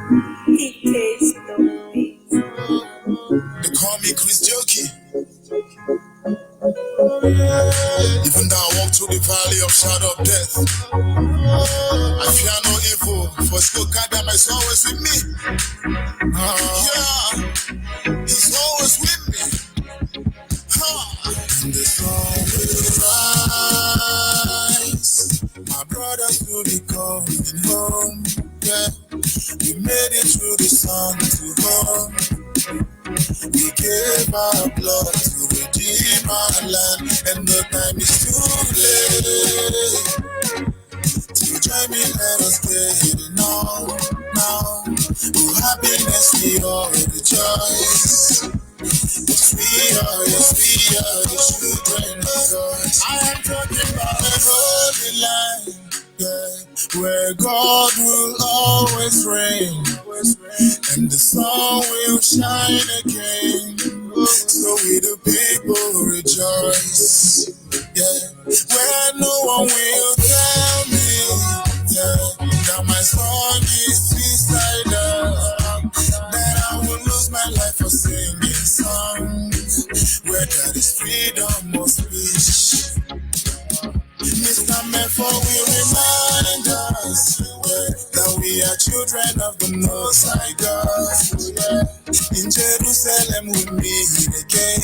They call me Chris Jokey. Even though I walk through the valley of shadow of death, I fear no evil, for still God that is always with me. Yeah, He's always with me. And the sun will rise. My brothers will be coming home. Yeah, we made it through the sun to home. We gave our blood to redeem our land, and the time is too late. To join me, let us get it now. Oh, happiness, we all rejoice. Yes, we are the children of God. I am talking about the holy land, yeah, where God will always reign, and the sun will shine again. So we the people rejoice, yeah, where no one will tell me, yeah, that my song is suicidal, that I will lose my life for singing songs, where there is freedom of speech. Mr. Mepho will remind us, yeah, that we are children of the Most High God. Yeah. In Jerusalem we meet again,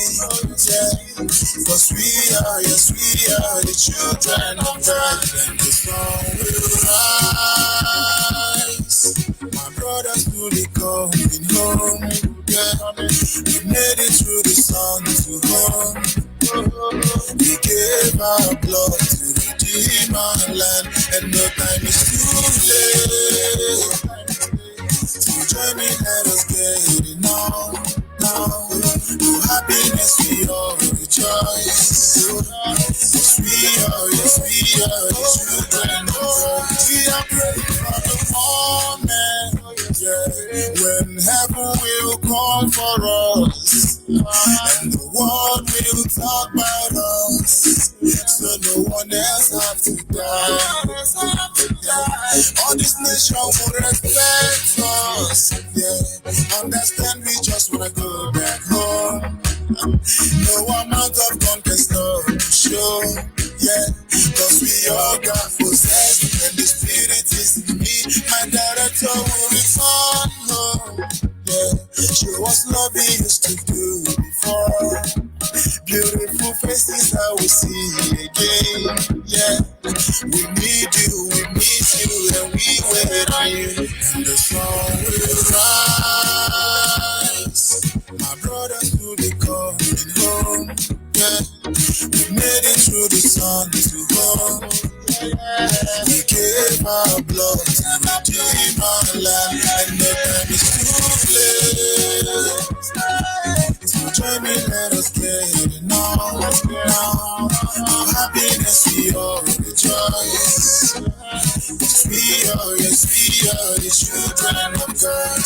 yeah, because we are the children of God, and the sun will rise. My brothers will be coming home, yeah, we made it through the sun to home. We gave our blood to redeem our land, and no time is too late. To join me, let us get it now. To happiness, we all rejoice. Yes, we are the children of God. We are praying for the moment, yeah, when heaven will come for us, and the world will talk about us, so no one else have to die. All this nation will respect us, yeah. Understand we just wanna go back home. No amount of gun can stop the show, yeah, cause we all got possessed, and the spirit is in me. My director will return home, yeah. Show us love we used to do before. Beautiful faces I will see again, yeah. We need you, we miss you, and we wait on you. And the sun will rise. My brothers will be coming home, yeah. We made it through the sun to home. We gave our blood to redeem our land, and the time is too late. So join me, let us get it now. For happiness, we all rejoice. Yes, we are the children of God.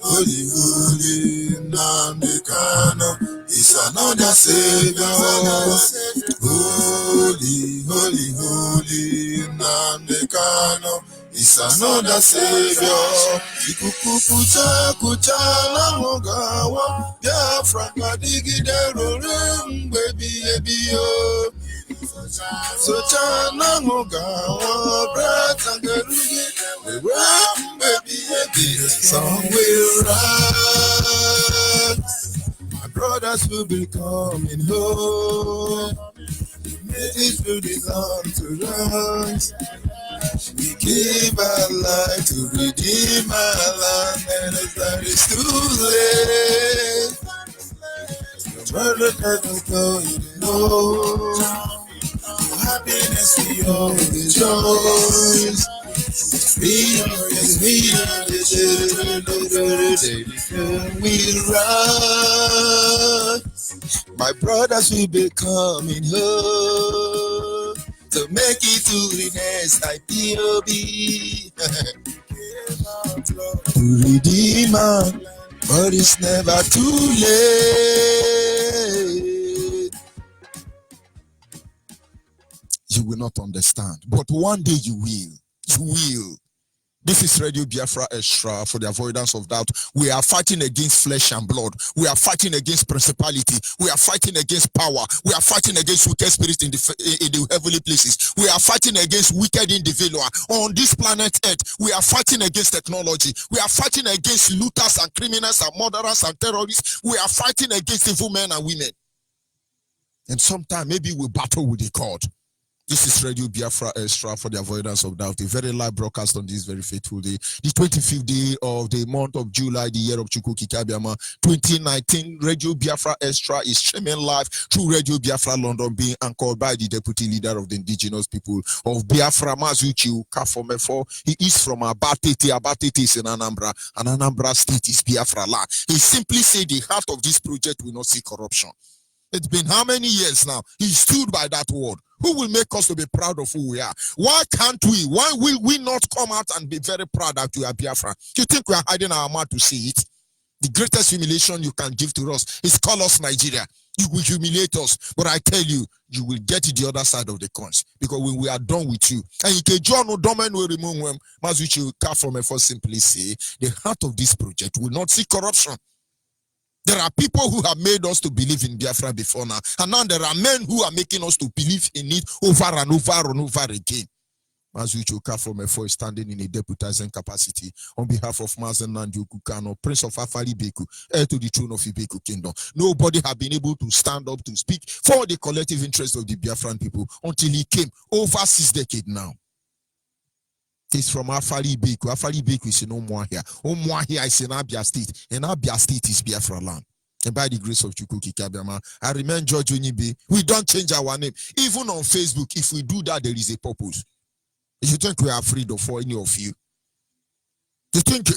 Holy, Namdekano is another Savior. Holy, Namdekano is another Savior. Kucha la mogawa, Biafra kadigide rorim, baby. So chana mogawa, breath and gerugi, baby. The sun will rise. My brothers will be coming home. We made it through the sun to rise. We gave our life to redeem our land, and the time is too late. Brother, let us go, you know. Happiness, we all rejoice. We are the children of God. We rise. My brothers will be coming home. to make it to the next IPOB. To redeem man, but it's never too late. You will not understand, but one day you will. You will. This is Radio Biafra Extra. For the avoidance of doubt, we are fighting against flesh and blood. We are fighting against principality. We are fighting against power. We are fighting against wicked spirits in the heavenly places. We are fighting against wicked individuals on this planet Earth. We are fighting against technology. We are fighting against looters and criminals and murderers and terrorists. We are fighting against evil men and women. And sometimes maybe we battle with the court. This is Radio Biafra Extra, for the avoidance of doubt. A very live broadcast on this very fateful day, the 25th day of the month of July, the year of Chukwuki Kabiama 2019. Radio Biafra Extra is streaming live through Radio Biafra London, being anchored by the deputy leader of the indigenous people of Biafra, Mazuchi Ukafomefo. He is from Abatete. Abatete is in Anambra, and Anambra State is Biafra land. He simply said the heart of this project will not see corruption. It's been how many years now? He stood by that word. Who will make us to be proud of who we are? Why can't we? Why will we not come out and be very proud that we are Biafra? Do you think we are hiding our mouth to see it? The greatest humiliation you can give to us is call us Nigeria. You will humiliate us, but I tell you, you will get to the other side of the coins, because when we are done with you, and you can join no domain will remove them. Mazuchi from simply say the heart of this project will not see corruption. There are people who have made us to believe in Biafra before now, and now there are men who are making us to believe in it over and over and over again. Mazuchi from Efo is standing in a deputizing capacity on behalf of Mazen Nandi Kukano, Prince of Afari Beku, heir to the throne of Ibeku Kingdom. Nobody have been able to stand up to speak for the collective interest of the Biafran people until he came over 6 decades now. It's from Afari Beku. Afari Beku is in Omuahia. Omuahia is in Abia State. And Abia State is Biafra land. And by the grace of Chukwuki Kabiama, I remain George Onyibe. We don't change our name. Even on Facebook, if we do that, there is a purpose. If you think we are afraid of any of you, you think,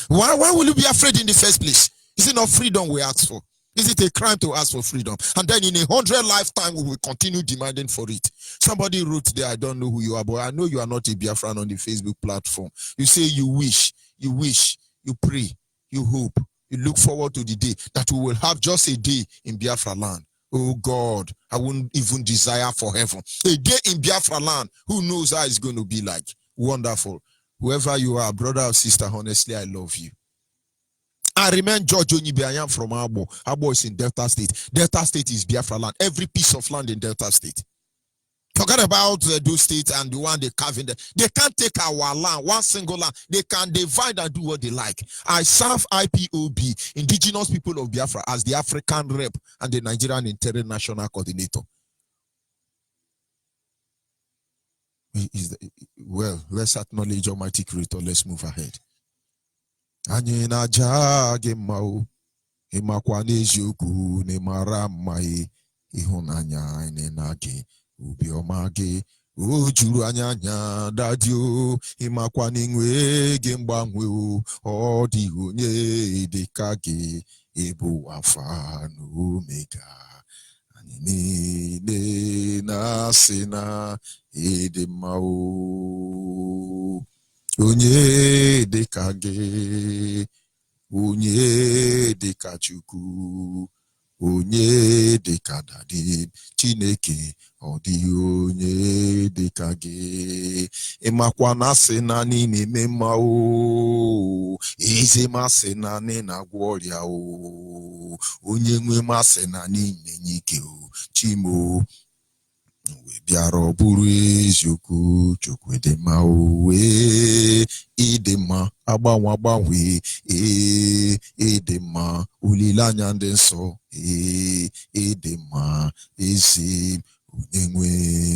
why will you be afraid in the first place? Is it not freedom we ask for? Is it a crime to ask for freedom? And then in 100 lifetime, we will continue demanding for it. Somebody wrote there, I don't know who you are, but I know you are not a Biafran on the Facebook platform. You say you wish, you pray, you hope, you look forward to the day that we will have just a day in Biafra land. Oh God, I wouldn't even desire for heaven. A day in Biafra land, who knows how it's going to be like. Wonderful. Whoever you are, brother or sister, honestly, I love you. I remain George Onyibe. I am from Abo. Abo is in Delta State. Delta State is Biafra land. Every piece of land in Delta State. Forget about those states and the one they carve in there. They can't take our land, one single land. They can divide and do what they like. I serve IPOB, Indigenous People of Biafra, as the African rep and the Nigerian International Coordinator. Well, let's acknowledge Almighty Creator. Let's move ahead. Anyị na-aja gị mma o, ịmakwa n'eziokwu n'ịmara mma ịhụnanya anyị na gị, obi ọma gị o juru anya dadi o, ịmakwa n'inwe gị mgbanwe o, ọ dị onye dị ka gị, ịbụ Alpha na Omega. Anyị niile na-asị na ịdị mma o. Onye dịka gị, onye dịka Chukwu, onye dịka dadi Chineke, ọ dịghị onye dịka gị. Ịmakwa na asị na anyị na-eme mma o, eze masị na anyị na-agwọ ọrịa o, onye nwe masị na anyị na-enye ike o, Chimo. We bịara ọ bụrụ eziokwu, Chukwu dị mma o, ịdị mma agbanwe ịdị mma olileanya ndị nsọ, ịdị mma ezi onye nwe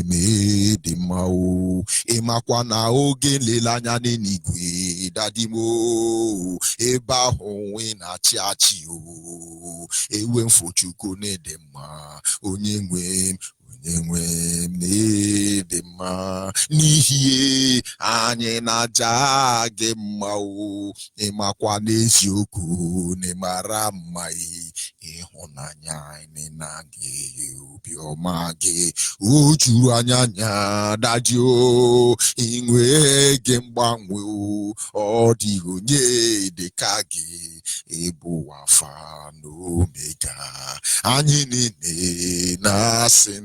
m, ịdị mma o. Ịmakwa na oge nleleanya n'eluigwe dadi m o, ebe ahụ nwe na-achị achị o, ewe mfo Chukwu na-ịdị mma onye nwe m, n'ịdị mma n'ihi anyị na-aja gị mma o, ịmakwa n'eziokwu n'ịmara mma ihonanya inenage ubiomage ujuru anyanya dadio inwe gembangwe odigonye dekage ebu afa no mega anyị niile na-asị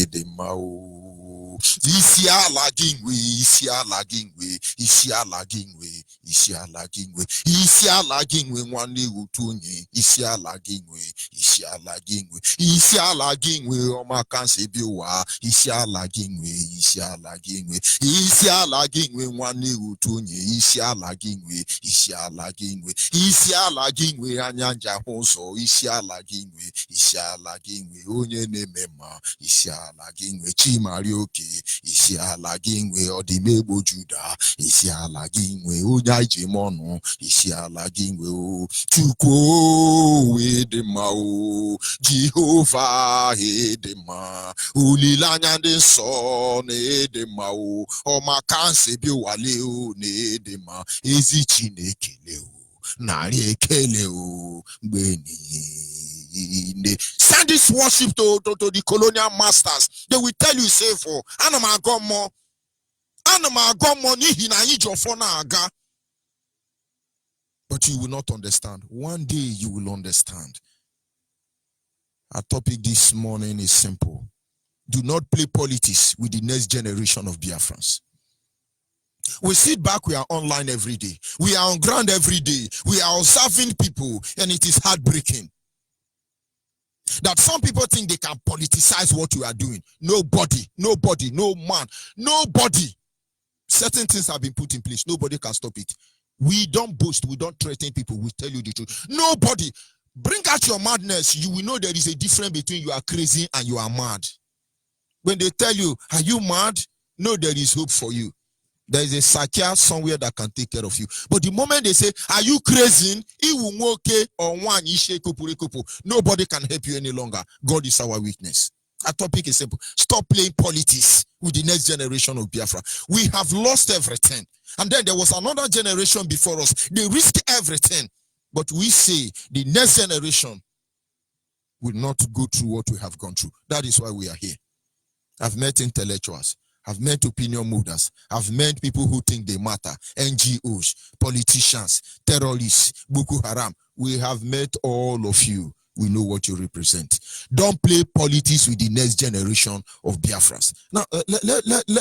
edemao isi ala gị nwe isi ala gị nwe isi ala gị nwe isi ala gị nwe isi ala gị nwe nwanne otu onye isi ala gị nwe isi ala gị nwe isi ala gị nwe ọma kansa bi ụwa isi ala gị nwe isi ala gị nwe isi ala gị nwe nwanne otu onye isi ala gị nwe isi ala gị nwe isi ala gị nwe anya nja hụ ụzọ isi ala gị nwe isi ala gị nwe onye na-eme mma isi ala gị nwe chimari oke isi ala gị nwe ọdịmegbo juda isi ala gị nwe onye ije m ọnụ isi ala gị nwe o chukwu dị mma o jehova dị mma olileanya ndị nsọ na-ede mma o ọmakansi bi wale o na-ede mma ezi chineke le o narị ekele o mgbe niile. Send this worship to the colonial masters. They will tell you say for anamagomo nihi na ijofo na aga. But you will not understand. One day you will understand. Our topic this morning is simple. Do not play politics with the next generation of Biafrans. We sit back, we are online every day. We are on ground every day. We are observing people, and it is heartbreaking that some people think they can politicize what you are doing. Nobody, no man, nobody. Certain things have been put in place. Nobody can stop it. We don't boast. We don't threaten people. We tell you the truth. Nobody. Bring out your madness. You will know there is a difference between you are crazy and you are mad. When they tell you, are you mad? No, there is hope for you. There is a psychiatrist somewhere that can take care of you. But the moment they say, are you crazy? Nobody can help you any longer. God is our witness. Our topic is simple. Stop playing politics with the next generation of Biafra. We have lost everything. And then there was another generation before us. They risked everything. But we say the next generation will not go through what we have gone through. That is why we are here. I've met intellectuals. I've met opinion movers. I've met people who think they matter. NGOs, politicians, terrorists, Boko Haram. We have met all of you. We know what you represent. Don't play politics with the next generation of Biafrans. Now,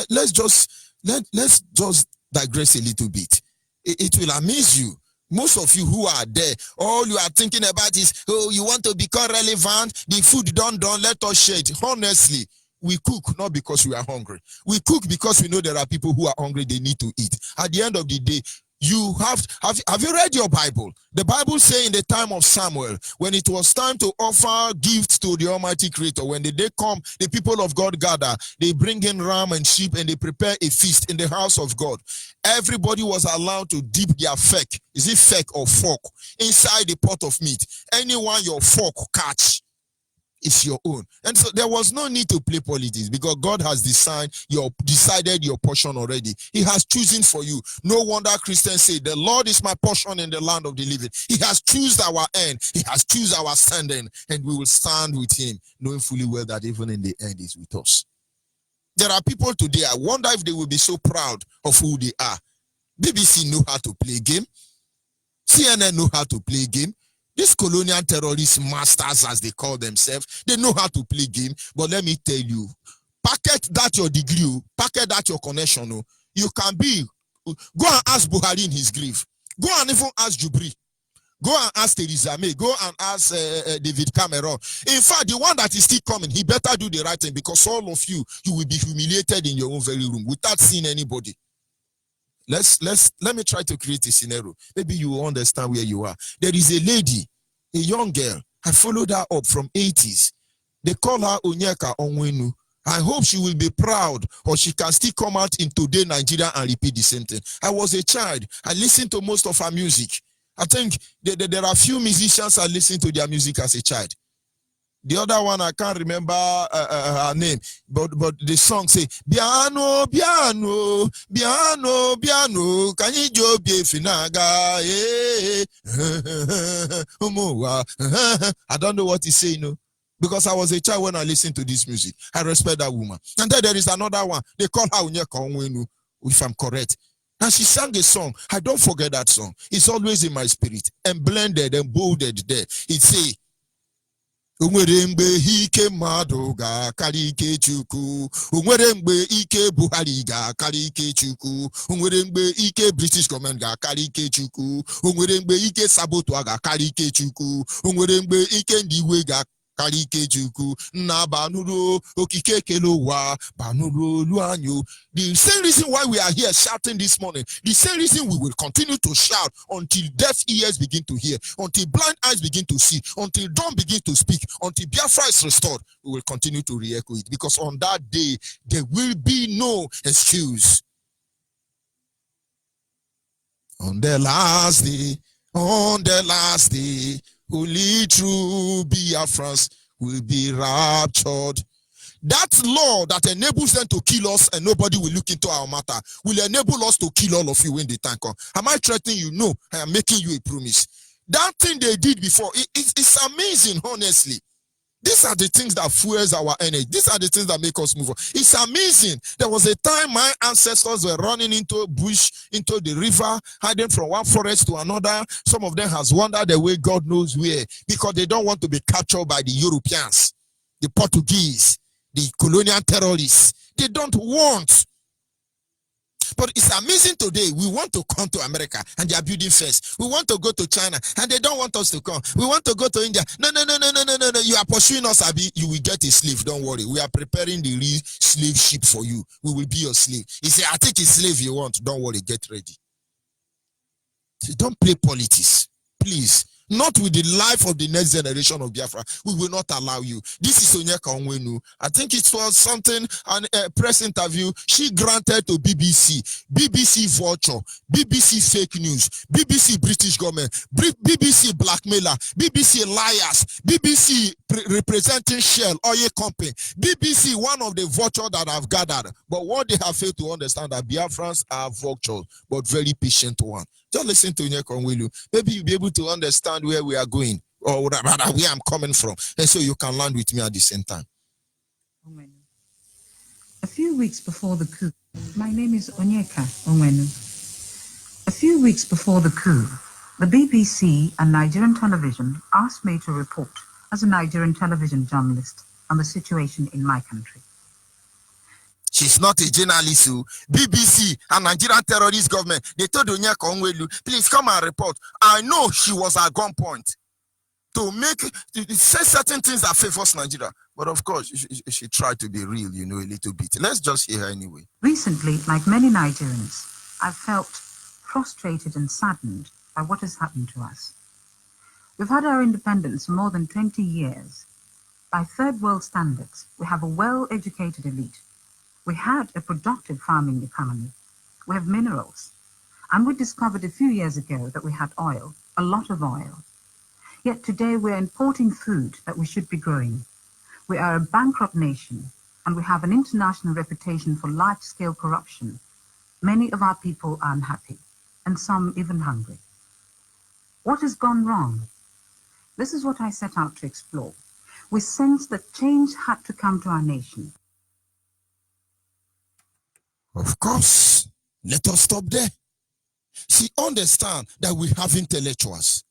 let's just digress a little bit. It will amaze you. Most of you who are there, all you are thinking about is, oh, you want to become relevant. The food done, let us share it. Honestly, we cook not because we are hungry. We cook because we know there are people who are hungry, they need to eat. At the end of the day, you have you read your Bible? The Bible says in the time of Samuel, when it was time to offer gifts to the Almighty Creator, when the day come, the people of God gather, they bring in ram and sheep and they prepare a feast in the house of God. Everybody was allowed to dip their feck, is it feck or fork, inside the pot of meat. Anyone your fork catch, it's your own. And so there was no need to play politics because God has decided your portion already. He has chosen for you. No wonder Christians say, the Lord is my portion in the land of the living. He has chosen our end. He has chosen our standing, and we will stand with him, knowing fully well that even in the end is with us. There are people today, I wonder if they will be so proud of who they are. BBC know how to play game. CNN know how to play game. These colonial terrorist masters, as they call themselves, they know how to play game. But let me tell you, packet that your degree, packet that your connection. You can be, go and ask Buhari in his grave. Go and even ask Jubri. Go and ask Theresa May. Go and ask David Cameron. In fact, the one that is still coming, he better do the right thing, because all of you will be humiliated in your own very room without seeing anybody. Let me try to create a scenario. Maybe you will understand where you are. There is a lady, a young girl. I followed her up from 80s. They call her Onyeka Onwenu. I hope she will be proud, or she can still come out in today Nigeria and repeat the same thing. I was a child. I listened to most of her music. I think there are few musicians I listened to their music as a child. The other one, I can't remember her name, but the song say, Biano, Biano, Biano, Biano, can you jo be finaga? I don't know what he's saying, no. Because I was a child when I listened to this music. I respect that woman. And then there is another one. They call her Onyeka, if I'm correct. And she sang a song. I don't forget that song. It's always in my spirit. And blended and bolded there. It say, Unwere mgbe ike mmadụ ga-akarị ike Chukwu. Unwere mgbe ike Buhari ga-akarị ike Chukwu. Unwere mgbe ike British government ga-akarị ike Chukwu. Unwere mgbe ike Sabotua ga-akarị ike Chukwu. Unwere mgbe ike ndị iwe ga-akarị ike Chukwu. Nna banuru okike kelowa banuru luanyo. The same reason why we are here shouting this morning, the same reason we will continue to shout until deaf ears begin to hear, until blind eyes begin to see, until dawn begin to speak, until Biafra is restored, we will continue to re-echo it. Because on that day, there will be no excuse. On the last day, only true Biafrans will be raptured. That law that enables them to kill us and nobody will look into our matter will enable us to kill all of you when the time comes. Am I threatening you? No, I am making you a promise. That thing they did before, it's amazing, honestly. These are the things that fuels our energy. These are the things that make us move on. It's amazing. There was a time my ancestors were running into a bush, into the river, hiding from one forest to another. Some of them has wandered away, God knows where, because they don't want to be captured by the Europeans, the Portuguese, the colonial terrorists. They don't want. But it's amazing today. We want to come to America and they are building first. We want to go to China and they don't want us to come. We want to go to India. No. You are pursuing us, Abi. You will get a slave. Don't worry. We are preparing the real slave ship for you. We will be your slave. He said, I think it's slave you want. Don't worry. Get ready. So don't play politics. Please. Not with the life of the next generation of Biafra. We will not allow you. This is Onyeka Onwenu. I think it was something, a press interview. She granted to BBC, BBC vulture, BBC fake news, BBC British government, BBC blackmailer, BBC liars, BBC representing Shell, oil company, BBC one of the vultures that have gathered. But what they have failed to understand that Biafrans are vultures, but very patient one. Just listen to Onyeka Onwenu. Maybe you'll be able to understand where we are going, or rather where I'm coming from, and so you can land with me at the same time. A few weeks before the coup, my name is Onyeka Onwenu. A few weeks before the coup, the BBC and Nigerian television asked me to report as a Nigerian television journalist on the situation in my country. She's not a journalist. BBC and Nigerian terrorist government, they told Onyeka Onwenu, please come and report. I know she was at gunpoint to say certain things that favors Nigeria. But of course, she tried to be real, a little bit. Let's just hear her anyway. Recently, like many Nigerians, I've felt frustrated and saddened by what has happened to us. We've had our independence for more than 20 years. By third world standards, we have a well-educated elite. We had a productive farming economy. We have minerals. And we discovered a few years ago that we had oil, a lot of oil. Yet today we're importing food that we should be growing. We are a bankrupt nation, and we have an international reputation for large-scale corruption. Many of our people are unhappy, and some even hungry. What has gone wrong? This is what I set out to explore. We sensed that change had to come to our nation. Of course, let us stop there. She understands that we have intellectuals.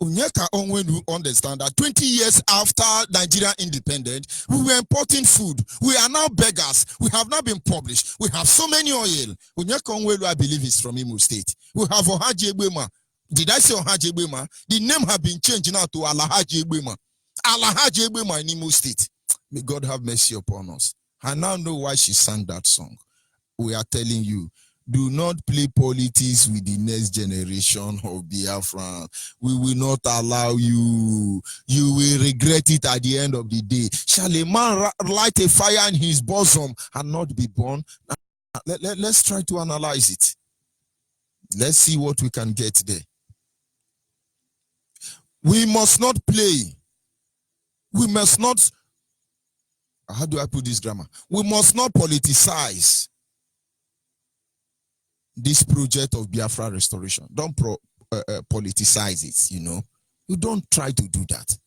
Onyeka Onwenu understand that 20 years after Nigeria independence, we were importing food. We are now beggars. We have not been published. We have so many oil. Onyeka Onwenu, I believe, is from Imo State. We have Ohaji Egbema. Did I say Ohaji Egbema? The name has been changed now to Alahaji Egbema. Alahaji Egbema in Imo State. May God have mercy upon us. I now know why she sang that song. We are telling you, do not play politics with the next generation of Biafra. We will not allow you. You will regret it at the end of the day. Shall a man light a fire in his bosom and not be born? Let's try to analyze it. Let's see what we can get there. We must not play We must not, how do I put this grammar? We must not politicize this project of Biafra restoration. Don't politicize it, you know. You don't try to do that.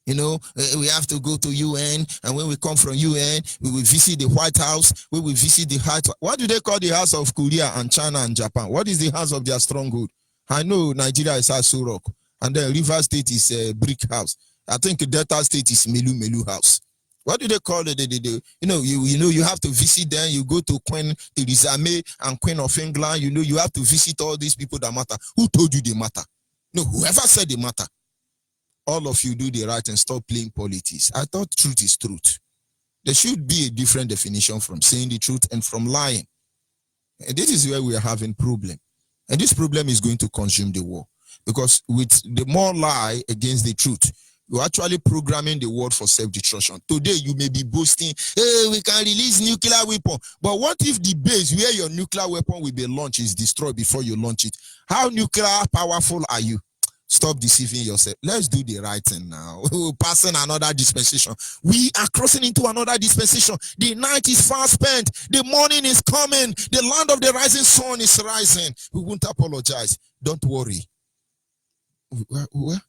You know, we have to go to UN, and when we come from UN, we will visit the White House, we will visit the White House. What do they call the house of Korea and China and Japan? What is the house of their stronghold? I know Nigeria is Aso Rock, and then River State is a brick house. I think Delta State is Melu house. What do they call it? You have to visit them. You go to Queen Theresa May and Queen of England. You know, you have to visit all these people that matter. Who told you they matter? No, whoever said they matter. All of you do the right and stop playing politics. I thought truth is truth. There should be a different definition from saying the truth and from lying. And this is where we are having problem. And this problem is going to consume the war. Because with the more lie against the truth, you're actually programming the world for self-destruction. Today, you may be boasting, hey, we can release nuclear weapon. But what if the base where your nuclear weapon will be launched is destroyed before you launch it? How nuclear powerful are you? Stop deceiving yourself. Let's do the right thing now. We're passing another dispensation. We are crossing into another dispensation. The night is far spent. The morning is coming. The land of the rising sun is rising. We won't apologize. Don't worry. Well,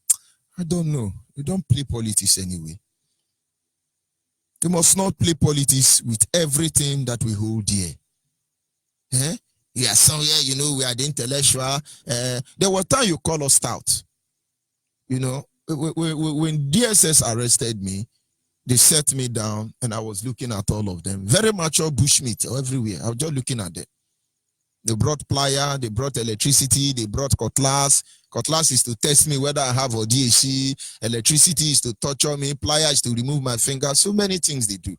I don't know. We don't play politics anyway. We must not play politics with everything that we hold dear. Yeah, somewhere, you know, we are the intellectual. There was time you call us stout. You know, when DSS arrested me, they set me down and I was looking at all of them. Very mature bushmeat everywhere. I was just looking at them. They brought plier, they brought electricity, they brought cutlass. Cutlass is to test me whether I have a DHC. Electricity is to torture me. Plier is to remove my finger. So many things they do.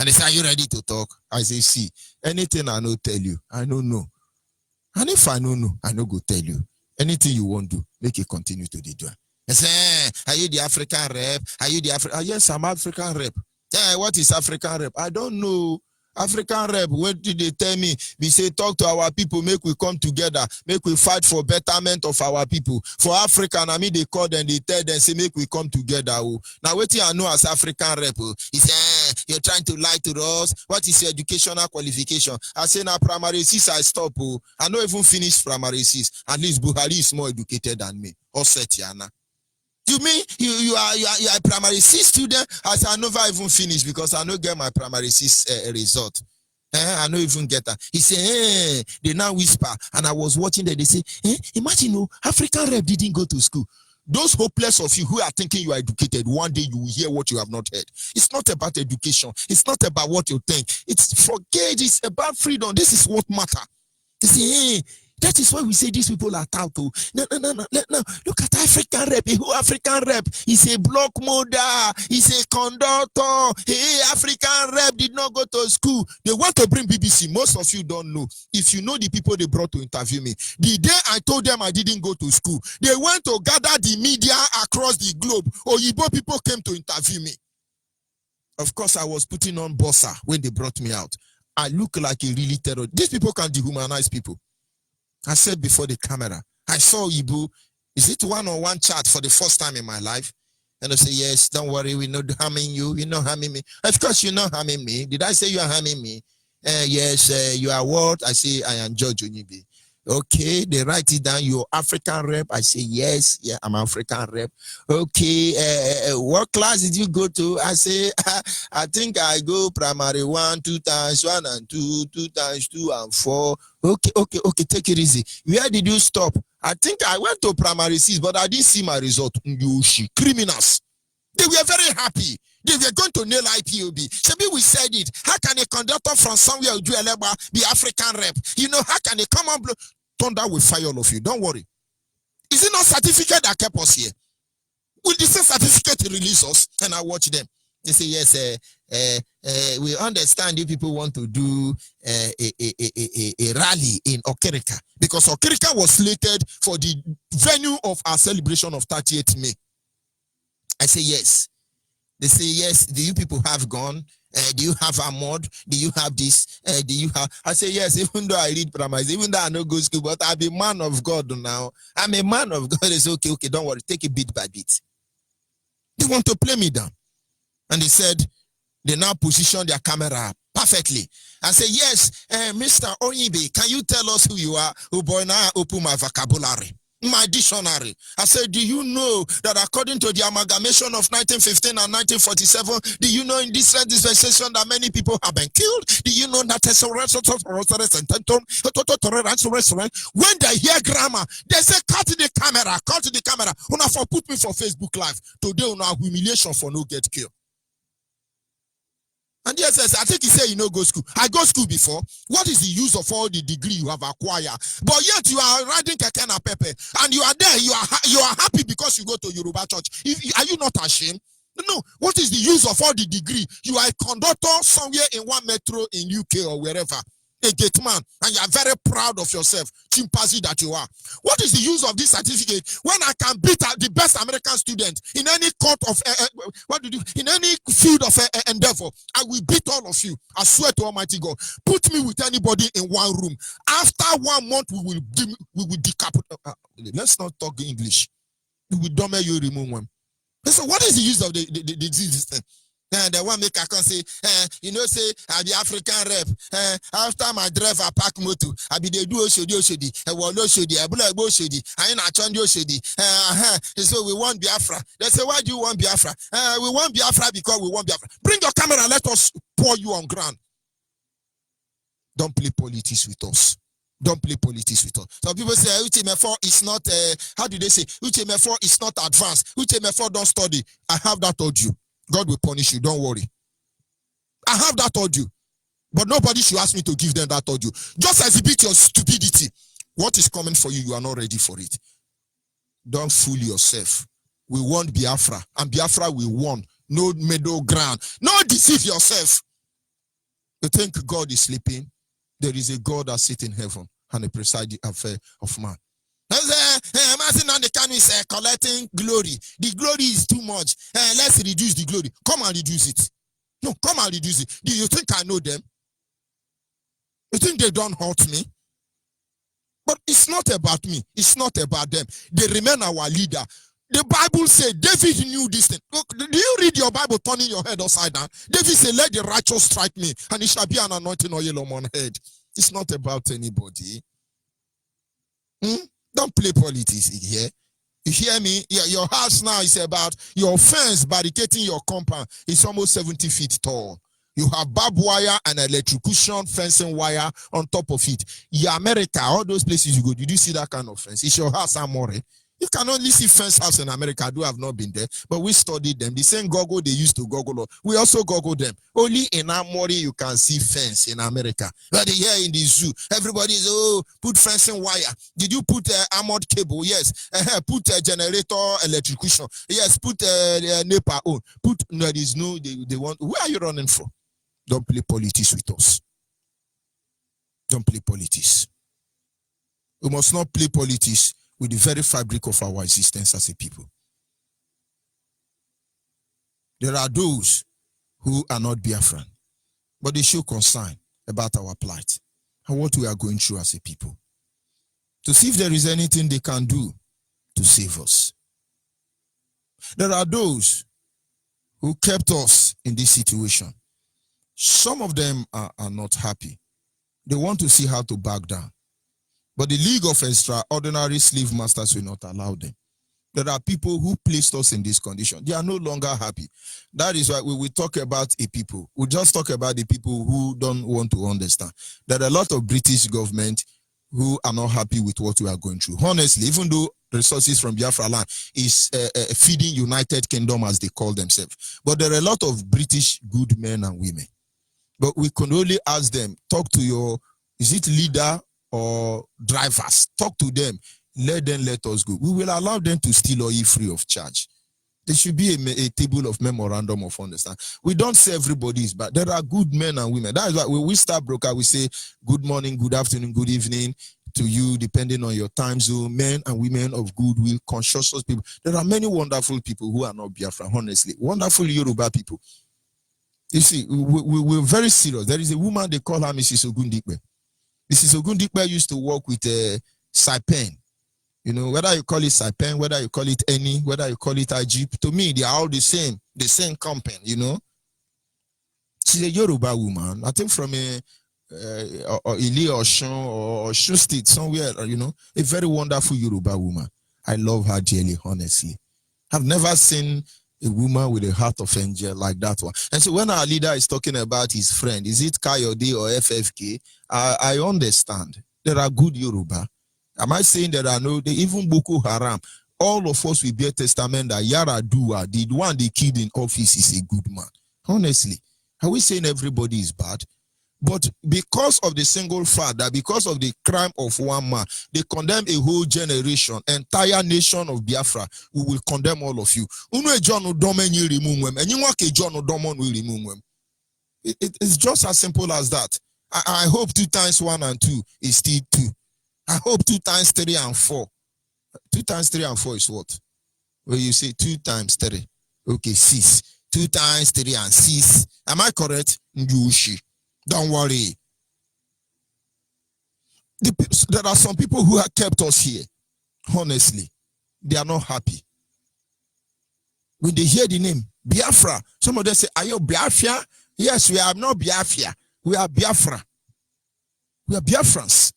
And they say, are you ready to talk? I say, see, anything I know tell you, I don't know. And if I don't know, I no go tell you. Anything you want to do, make it continue to do. I say, are you the African rep? Are you the African? Yes, I'm African rep. What is African rep? I don't know. African rep, what did they tell me? We say, talk to our people, make we come together, make we fight for betterment of our people. For African, I mean, they call them, they tell them, say, make we come together. Oh. Now, what I know as African rep, he say, you're trying to lie to us. What is your educational qualification? I say, now, primary 6, I stop. Oh. I don't even finish primary 6. At least Buhari is more educated than me. Osetiana. You mean you are a primary 6 student? I say, I never even finish because I don't get my primary 6 result. I don't even get that. He said, they now whisper, and I was watching that. They say, imagine, African rep didn't go to school. Those hopeless of you who are thinking you are educated, one day you will hear what you have not heard. It's not about education. It's not about what you think. It's forget. It's about freedom. This is what matters. They say, that is why we say these people are touted. No. Look at African rep. Who African rep? He's a block model. He's a conductor. Hey, African rep did not go to school. They want to bring BBC. Most of you don't know. If you know the people they brought to interview me, the day I told them I didn't go to school, they went to gather the media across the globe. Onyibe people came to interview me. Of course, I was putting on bossa when they brought me out. I look like a really terrorist. These people can dehumanize people. I said before the camera, I saw Ibu. Is it one-on-one chat for the first time in my life? And I say, yes, don't worry, we're not harming you. You're not harming me. Of course, you're not harming me. Did I say you are harming me? Yes, you are what? I say, I am George Onyibe. Okay, they write it down. You're African rep. I say, yes, yeah, I'm African rep. Okay, what class did you go to? I say, I think I go primary 1, 2 times 1 and 2, 2 times 2 and 4. Okay, take it easy. Where did you stop? I think I went to primary 6, but I didn't see my result. Criminals. They were very happy. They were going to nail IPOB. Maybe we said it. How can a conductor from somewhere do be African rep? You know, how can they come on? Thunder will fire all of you. Don't worry. Is it not certificate that kept us here? Will the same certificate release us? And I watch them. They say, yes, we understand you people want to do a rally in Okerika. Because Okerika was slated for the venue of our celebration of 30th May. I say, yes. They say, yes, do you people have gun? Do you have a mod? Do you have this? Do you have? I say, yes, even though I read primary, even though I don't go to school, but I'm a man of God now. I'm a man of God. It's okay, don't worry. Take it bit by bit. They want to play me down. And they said, they now position their camera perfectly. I say, yes, Mr. Onyibe, can you tell us who you are? Oh boy, now I open my vocabulary, my dictionary. I said, do you know that according to the amalgamation of 1915 and 1947, do you know in this dispensation that many people have been killed? Do you know that when they hear grammar, they say, cut the camera. Una for put me for Facebook Live. Today, una humiliation for no get killed. And yes, I think he said you know go school. I go school before. What is the use of all the degree you have acquired? But yet you are riding keke na pepe, and you are there. You are happy because you go to Yoruba church. Are you not ashamed? No. What is the use of all the degree? You are a conductor somewhere in one metro in UK or wherever. A gate man, and you are very proud of yourself, chimpanzee that you are. What is the use of this certificate when I can beat the best American student in any court of in any field of endeavor? I will beat all of you. I swear to Almighty God. Put me with anybody in one room. After 1 month, we will decapitate. Let's not talk English. We will dumb you, remove one. So what is the use of this thing? And the one make I can say, you know, say I be African rep. After my driver park motor, I be the do Oshodi, I will Oshodi, I will Oshodi, I ain't Achandi Oshodi. So we want Biafra. They say, why do you want Biafra? We want Biafra because we want Biafra. Bring your camera, let us pour you on ground. Don't play politics with us. Don't play politics with us. Some people say UTM4 is not, how do they say? UTM4 is not advanced. UTM4 don't study. I have that told you. God will punish you. Don't worry. I have that audio. But nobody should ask me to give them that audio. Just exhibit your stupidity. What is coming for you, you are not ready for it. Don't fool yourself. We want Biafra. And Biafra we want. No middle ground. No deceive yourself. You think God is sleeping? There is a God that sits in heaven and a presiding affair of man. The can is collecting glory. The glory is too much. Let's reduce the glory. Come and reduce it. No, come and reduce it. Do you think I know them? You think they don't hurt me? But it's not about me. It's not about them. They remain our leader. The Bible says David knew this thing. Look, do you read your Bible turning your head upside down? David said, let the righteous strike me, and it shall be an anointing oil on my head. It's not about anybody. Don't play politics here. You hear me? Your house now is about your fence barricading your compound. It's almost 70 feet tall. You have barbed wire and electrocution fencing wire on top of it. Yeah, America, all those places you go, did you see that kind of fence? It's your house, Amore. You can only see fence house in America. I do have not been there, but we studied them. The same goggle they used to goggle. We also goggle them. Only in Amore you can see fence in America. But here in the zoo, everybody is put fencing wire. Did you put armored cable? Yes. Put generator electrocution. Yes. Put NEPA on. Put no. There is no. They want. Where are you running from? Don't play politics with us. Don't play politics. We must not play politics with the very fabric of our existence as a people. There are those who are not Biafran, but they show concern about our plight and what we are going through as a people, to see if there is anything they can do to save us. There are those who kept us in this situation. Some of them are not happy. They want to see how to back down. But the League of Extraordinary Slave Masters will not allow them. There are people who placed us in this condition. They are no longer happy. That is why we will talk about a people. We'll just talk about the people who don't want to understand. There are a lot of British government who are not happy with what we are going through. Honestly, even though resources from Biafra land is feeding United Kingdom as they call themselves. But there are a lot of British good men and women. But we can only ask them, talk to your, is it leader or drivers? Talk to them. Let us go. We will allow them to steal oil free of charge. There should be a table of memorandum of understanding. We don't say everybody is bad. There are good men and women. That is why when we start broker, we say good morning, good afternoon, good evening to you, depending on your time zone. Men and women of goodwill, conscious people. There are many wonderful people who are not Biafra, honestly. Wonderful Yoruba people. You see, we're very serious. There is a woman, they call her Mrs. Ogundikbe. Mrs. Ogundikbe used to work with Saipen. You know, whether you call it Saipan, whether you call it Eni, whether you call it Ajib, to me, they are all the same company, you know. She's a Yoruba woman, I think from a Ili or Osun State, somewhere, you know, a very wonderful Yoruba woman. I love her dearly, honestly. I've never seen a woman with a heart of angel like that one. And so when our leader is talking about his friend, is it Kayode or FFK? I understand. There are good Yoruba. Am I saying there are no, even Boko Haram, all of us will bear testament that Yaradua, the one they killed in office, is a good man. Honestly, are we saying everybody is bad? But because of the single fact that because of the crime of one man, they condemn a whole generation, entire nation of Biafra, we will condemn all of you. It's just as simple as that. I hope 2 times 1 and 2 is still 2. I hope 2 times 3 and 4. 2 times 3 and 4 is what? Well, you say 2 times 3. Okay, 6. 2 times 3 and 6. Am I correct? Don't worry. There are some people who have kept us here. Honestly, they are not happy. When they hear the name Biafra, some of them say, are you Biafra? Yes, we are not Biafra. We are Biafra. We are Biafrans.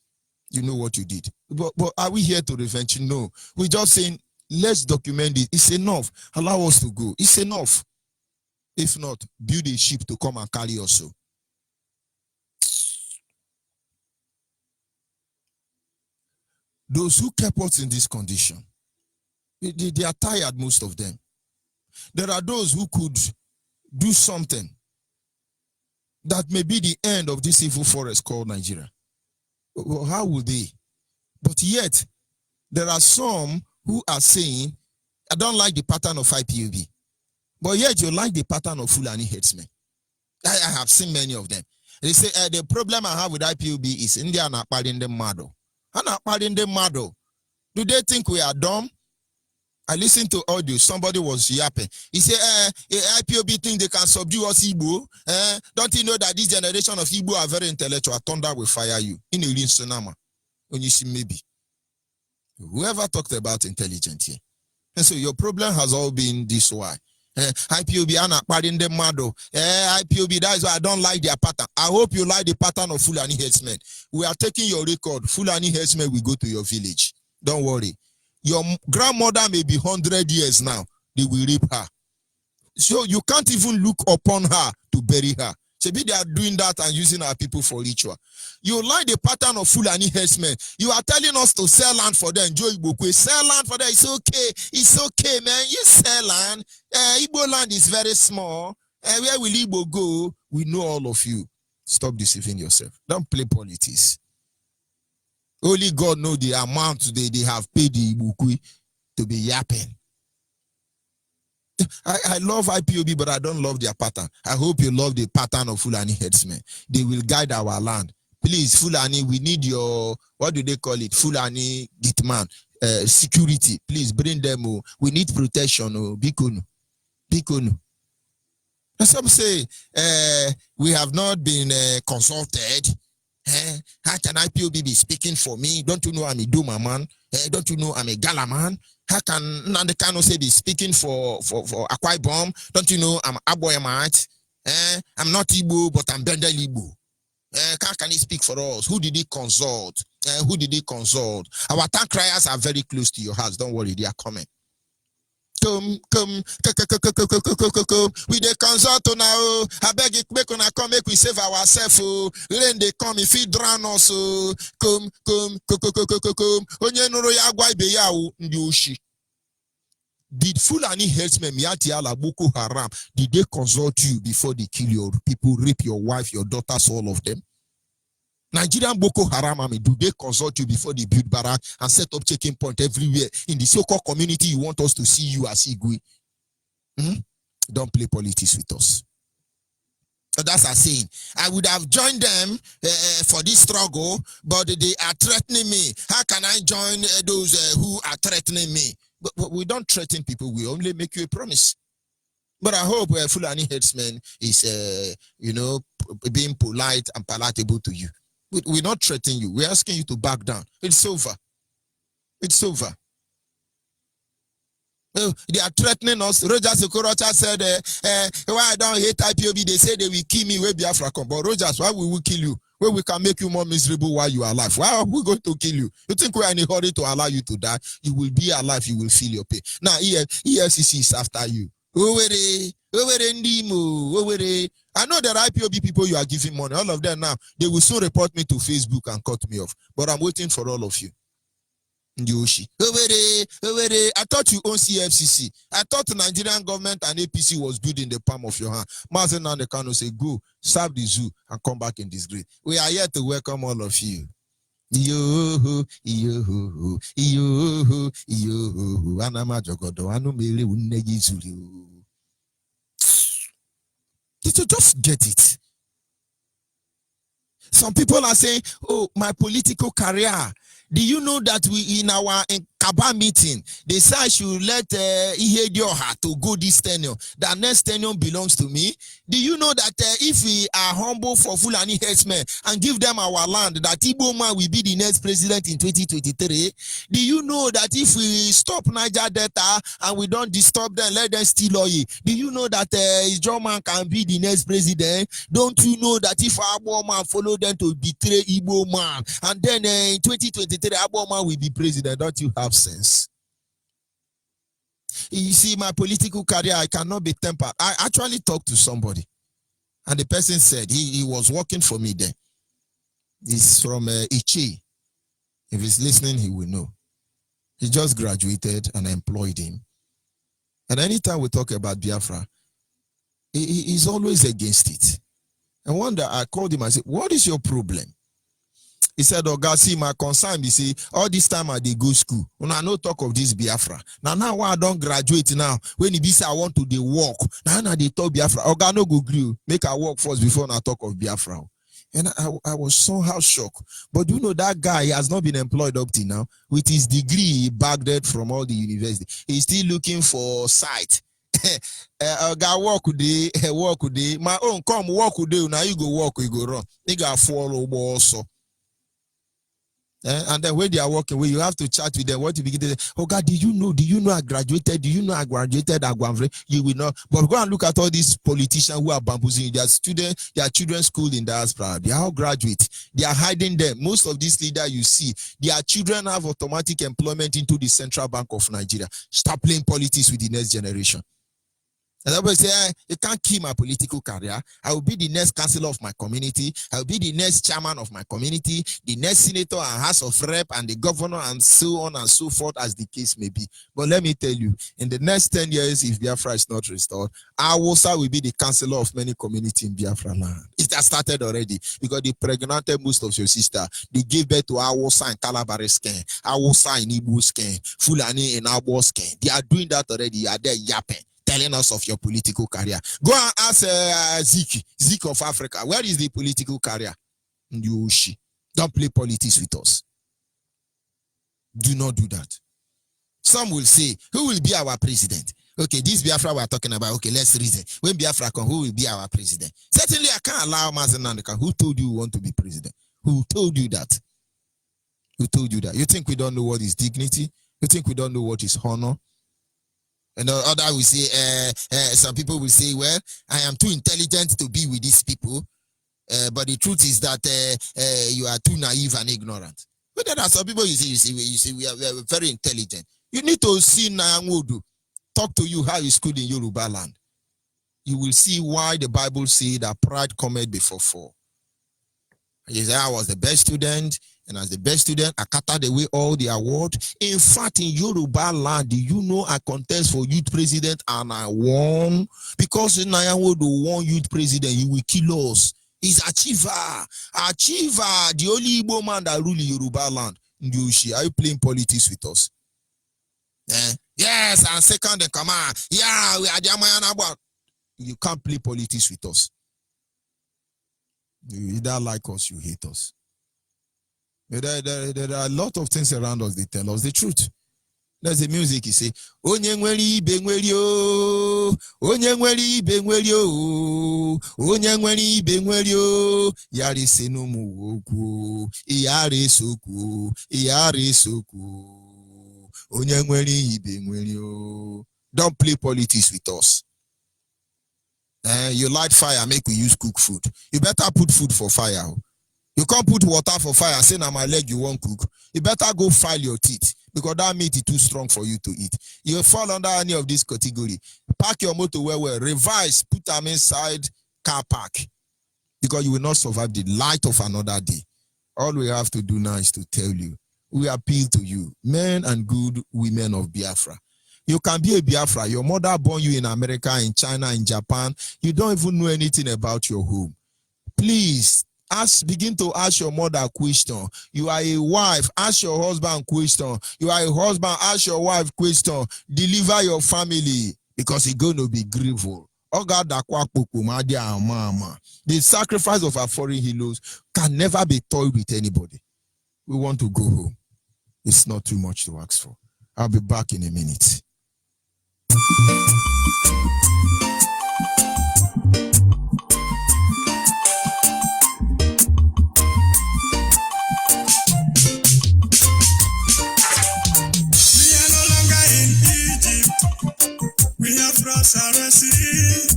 You know what you did. But are we here to revenge? No. We're just saying, let's document it. It's enough. Allow us to go. It's enough. If not, build a ship to come and carry us. Those who kept us in this condition, they are tired, most of them. There are those who could do something that may be the end of this evil forest called Nigeria. Well, how will they? But yet, there are some who are saying, I don't like the pattern of IPOB. But yet, you like the pattern of Fulani headsmen. I have seen many of them. They say, the problem I have with IPOB is India not pardon them model. I'm not pardon them model. Do they think we are dumb? I listened to audio. Somebody was yapping. He said, IPOB think they can subdue us Igbo. Don't you know that this generation of Igbo are very intellectual? Thunder will fire you. In a real tsunami. When you see maybe. Whoever talked about intelligence here. And so your problem has all been this why. IPOB are not pardon them model. IPOB, that is why I don't like their pattern. I hope you like the pattern of Fulani headsmen. We are taking your record. Fulani headsmen will go to your village. Don't worry. Your grandmother may be 100 years now. They will rape her. So you can't even look upon her to bury her. Maybe they are doing that and using our people for ritual. You like the pattern of Fulani headsmen. You are telling us to sell land for them. Joe Ibokwe, sell land for them. It's okay. It's okay, man. You sell land. Igbo land is very small. Where will Igbo go? We know all of you. Stop deceiving yourself. Don't play politics. Only God knows the amount they have paid the Ibukwe to be yapping. I love IPOB, but I don't love their pattern. I hope you love the pattern of Fulani headsmen. They will guide our land. Please, Fulani, we need your, what do they call it? Fulani Gitman. Security. Please bring them. We need protection. Bikunu. Bikunu. Some say, we have not been consulted. How can IPOB be speaking for me? Don't you know I'm a Duma man? Don't you know I'm a Gala man? How can Nandekano say be speaking for Akwa Ibom? Don't you know I'm Aboyamite? I'm not Igbo, but I'm Bendel Igbo. How can he speak for us? Who did he consult? Who did he consult? Our tank criers are very close to your house. Don't worry, they are coming. Come. We dey consult now. I beg you, make una come, make we save ourselves. Rain they come, if he drown us. Come. Onye nuru ya agwa ibe ya ndi oshi. Did Fulani headsmen Miati ala Boko Haram, did they consult you before they kill your people, rape your wife, your daughters, all of them? Nigerian Boko Haram army, do they consult you before they build barrack and set up checking point everywhere in the so-called community you want us to see you as Igwe? Don't play politics with us. So that's a saying. I would have joined them for this struggle, but they are threatening me. How can I join those who are threatening me? But we don't threaten people. We only make you a promise. But I hope Fulani headsman is, being polite and palatable to you. We're not threatening you. We're asking you to back down. It's over. It's over. They are threatening us. Rogers Okorocha said, why I don't hate IPOB, they say they will kill me where Biafra come. But Rogers, why will we kill you? Where we can make you more miserable while you are alive? Why are we going to kill you? You think we are in a hurry to allow you to die? You will be alive, you will feel your pain. Now, EFCC is after you. I know that IPOB people you are giving money. All of them now, they will soon report me to Facebook and cut me off. But I'm waiting for all of you. Ndioshi. I thought you own CFCC. I thought the Nigerian government and APC was good in the palm of your hand. Mazen Nandekano say, go, serve the zoo, and come back in disgrace. We are here to welcome all of you. Yo, yo, yo, yo, Anama Jogodo, Anumele Unegizuri. You just get it. Some people are saying, oh, my political career. Do you know that we in our Kaba meeting, they say I should let Ihedioha to go this tenure. That next tenure belongs to me. Do you know that if we are humble for Fulani herdsmen and give them our land, that Igbo man will be the next president in 2023? Do you know that if we stop Niger Delta and we don't disturb them, let them steal oil? Do you know that John man can be the next president? Don't you know that if Igbo man follow them to betray Igbo man, and then in 2023 Igbo man will be president? Don't you have sense? You see, my political career, I cannot be tempered. I actually talked to somebody, and the person said he was working for me there. He's from Ichi. If he's listening, he will know. He just graduated and I employed him. And anytime we talk about Biafra, he's always against it. And one day I called him and said, what is your problem? He said, oh God, see, my concern, you see, all this time I did go school. When I no talk of this Biafra. Now I don't graduate now. When he be say I want to walk. Now they talk Biafra. Oh God, no go grill. Make I walk first before I talk of Biafra. And I was somehow shocked. But you know, that guy has not been employed up to now. With his degree backed from all the university. He's still looking for site. God walk today, walk today. My own come walk today. Now you go walk, you go run. You got follow also. And then when they are walking away, you have to chat with them. What you begin to say, oh God, do you know I graduated? Do you know I graduated at Guamfre? You will not. But go and look at all these politicians who are bamboozling their students, their children schooled in diaspora. They are all graduates. They are hiding them. Most of these leaders you see, their children have automatic employment into the Central Bank of Nigeria. Start playing politics with the next generation. And everybody say, you can't kill my political career. I will be the next councillor of my community. I will be the next chairman of my community, the next senator and house of rep and the governor and so on and so forth as the case may be. But let me tell you, in the next 10 years, if Biafra is not restored, Awosa will be the councillor of many communities in Biafra land. It has started already because they pregnanted most of your sister. They gave birth to Awosa in Calabari skin, Awosa in Igbo skin, Fulani in Abo skin. They are doing that already. You are there yapping, telling us of your political career. Go and ask Zeke of Africa. Where is the political career? Yoshi. Don't play politics with us. Do not do that. Some will say, who will be our president? Okay, this Biafra we are talking about. Okay, let's reason. When Biafra come, who will be our president? Certainly, I can't allow Mazen Nandeka. Who told you want to be president? Who told you that? Who told you that? You think we don't know what is dignity? You think we don't know what is honor? And other will say, some people will say, well, I am too intelligent to be with these people. But the truth is that you are too naive and ignorant. But there are some people you see, we are very intelligent. You need to see Nyangodu talk to you how you schooled in Yoruba land. You will see why the Bible says that pride cometh before fall. He said, I was the best student, and as the best student, I carted away all the award. In fact, in Yoruba land, do you know I contest for youth president and I won? Because Nyangodu won youth president, he will kill us. He's Achiever, the only Igbo man that rule Yoruba land. Ndushi, are you playing politics with us? Yes, and second in command. Yeah, we are the. You can't play politics with us. You either like us, you hate us. There are a lot of things around us, they tell us the truth. There's the music, you say, Onye nwere ibe nwere o, Onye nwere ibe nwere o, Onye nwere ibe nwere o, Yari senu mu okwu, Iyari soku, Iyari soku. Don't play politics with us. You light fire, make we use cook food. You better put food for fire. You can't put water for fire, say now my leg you won't cook. You better go file your teeth because that meat is too strong for you to eat. You fall under any of this category. Park your motor well, revise, put them inside car park because you will not survive the light of another day. All we have to do now is to tell you, we appeal to you, men and good women of Biafra. You can be a Biafra. Your mother born you in America, in China, in Japan. You don't even know anything about your home. Please, begin to ask your mother a question. You are a wife, ask your husband question. You are a husband, ask your wife question. Deliver your family because it's going to be grievous. The sacrifice of our foreign heroes can never be toyed with anybody. We want to go home. It's not too much to ask for. I'll be back in a minute. Cross our sea,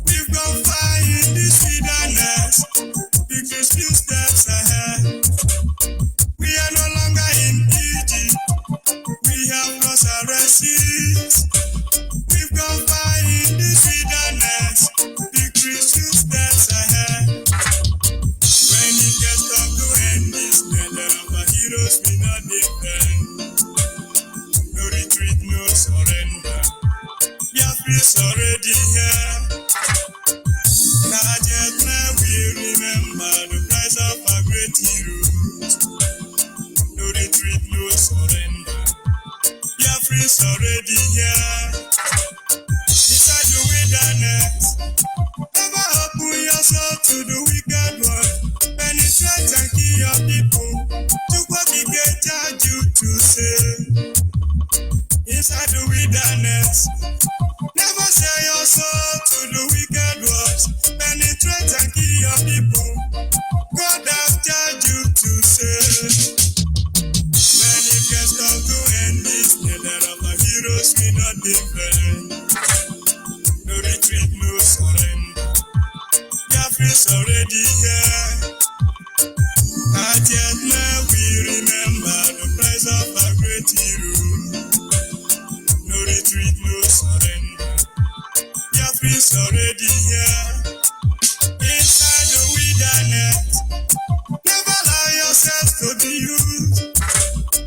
we've gone far in this wilderness, because few steps ahead. We are no longer in Egypt, we have crossed our seas. We've gone far in this wilderness, because few steps ahead. When it gets tough to end this, then our heroes will not defend. No retreat, no surrender. Biafra's already here. Now we remember the price of our great heroes. No retreat, no surrender. Biafra's already here. Inside the wilderness, never open yourself to the wicked one. Penetrate and kill your people. To what we get charged you to say. Inside the wilderness, never sell your soul to the wicked ones. Penetrate and kill your people. God has charged you to say. When it gets tough to end this, there of our heroes will not defend. No retreat, no surrender. Biafra's already here. Not yet now we remember the price of our great hero. No retreat, no surrender. Biafra's already here. Inside the wilderness, never allow yourself to be used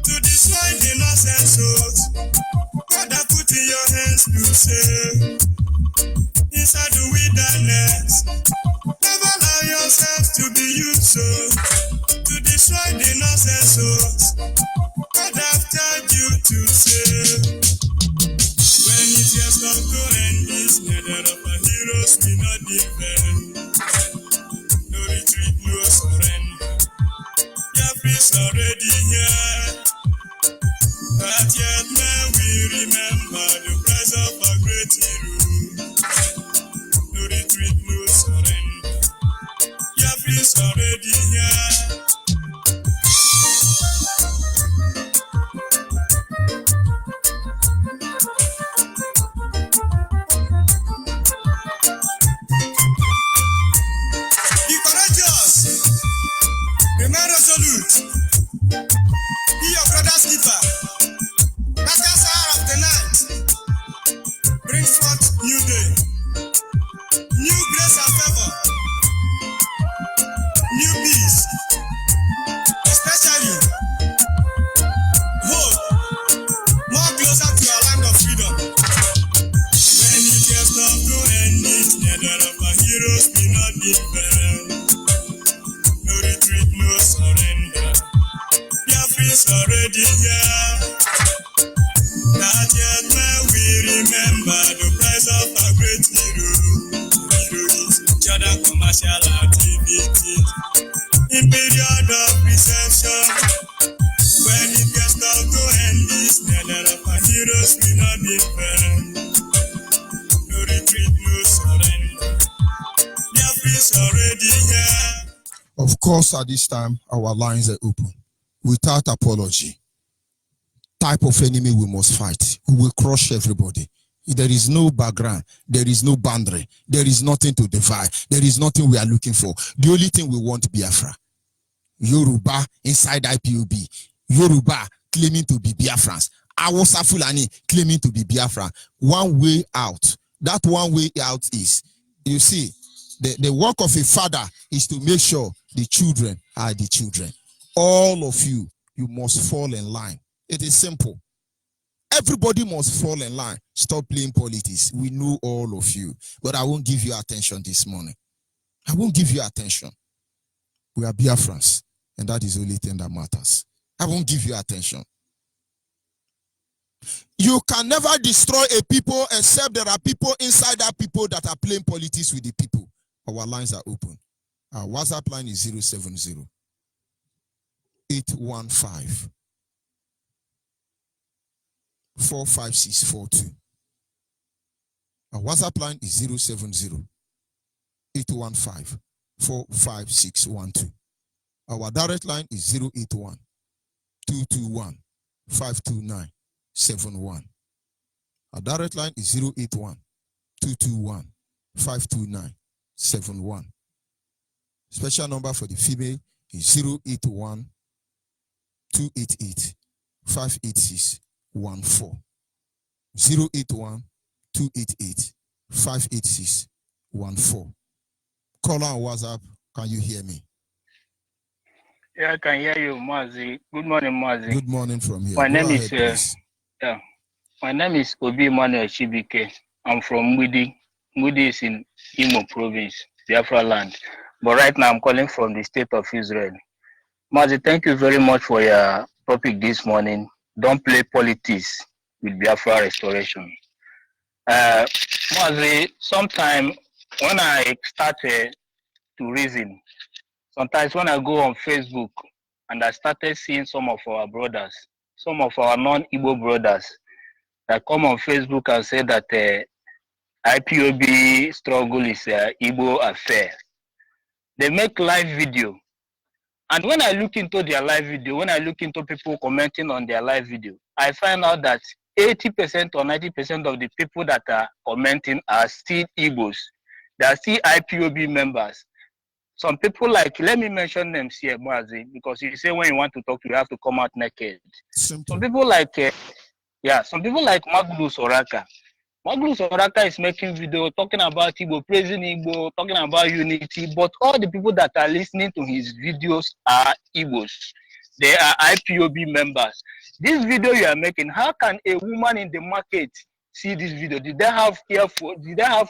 to destroy the innocent souls. God has put in your hands to save. Inside the wilderness, never allow yourself to be used to destroy the innocent souls. God has charged you to save. When it gets tough to end this, neither of our heroes will not defend. No retreat, no surrender. Biafra's already here. But yet now we remember the price of our great hero. No retreat, no surrender. Biafra's already here. Remain resolute. Be your brother's keeper. That hour of the night brings forth new day, new grace and favor, new peace, especially hope, more closer to our land of freedom. When it gets tough to end it, neither of our heroes will not defend. No retreat, no surrender. Biafra's already here. Not yet now we remember the price of our great hero. Heroes, Jordan commercial activity. In period of reception, when it gets tough to end this, neither of our heroes will not defend. No retreat, no surrender. Biafra's already here. Of course, at this time, our lines are open without apology. type of enemy we must fight. We will crush everybody. There is no background. There is no boundary. There is nothing to divide. There is nothing we are looking for. The only thing we want, Biafra. Yoruba inside IPOB. Yoruba claiming to be Biafrans. Awasa Fulani claiming to be Biafra. One way out. That one way out is, you see, the work of a father is to make sure the children are the children. All of you, you must fall in line. It is simple. Everybody must fall in line. Stop playing politics. We know all of you. But I won't give you attention this morning. I won't give you attention. We are Biafrans. And that is the only thing that matters. I won't give you attention. You can never destroy a people except there are people inside that people that are playing politics with the people. Our lines are open. Our WhatsApp line is 070 815 45642. Our WhatsApp line is 070 815 45612. Our direct line is 081 221 52971. Our direct line is 081 221 52971. Special number for the female is 081 288 586 14. 081 288 586 14. Call on WhatsApp. Can you hear me? Yeah, I can hear you, Mazi. Good morning, Mazi. Good morning from here. My name is my name is Obi Emmanuel Chibike. I'm from Mudi. Mudi is in Imo province, Biafra land. But right now I'm calling from the state of Israel. Mazi, thank you very much for your topic this morning. Don't play politics with Biafra restoration. Mazi, sometime when I started to reason, sometimes when I go on Facebook and I started seeing some of our brothers, some of our non-Igbo brothers that come on Facebook and say that IPOB struggle is an Igbo affair. They make live video. And when I look into their live video, when I look into people commenting on their live video, I find out that 80% or 90% of the people that are commenting are still Igbos. They are still IPOB members. Some people like, let me mention them here, Moazi, because you say when you want to talk, you have to come out naked. Simple. Some people like, some people like Magnus Oraka. Magnus Oraka is making video talking about Igbo, praising Igbo, talking about unity, but all the people that are listening to his videos are Igbos. They are IPOB members. This video you are making, how can a woman in the market see this video? Did they have earphone? Did they have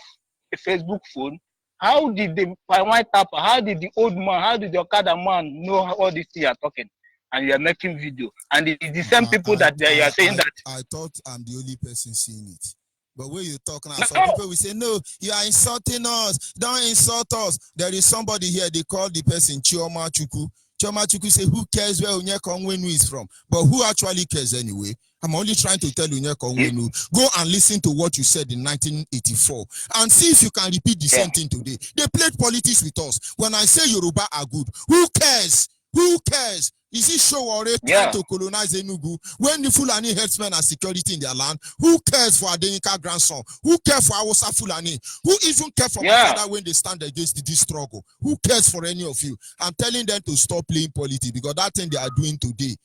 a Facebook phone? How did the white tapper, how did the old man, how did the Okada man know all these things you are talking? And you are making video. And it's the same people you are saying that. I thought I'm the only person seeing it. But when you talk now, some people will say, no, you are insulting us. Don't insult us. There is somebody here, they call the person Chioma Chuku. Chioma Chuku say, who cares where Onyekongwenu is from? But who actually cares anyway? I'm only trying to tell Onyekongwenu, go and listen to what you said in 1984 and see if you can repeat the same thing today. They played politics with us. When I say Yoruba are good, who cares? Who cares? Is it show or trying to colonize Enugu when the Fulani herdsmen are security in their land? Who cares for Adenika grandson? Who cares for Awasa Fulani? Who even cares for my father when they stand against this struggle? Who cares for any of you? I'm telling them to stop playing politics because that thing they are doing today,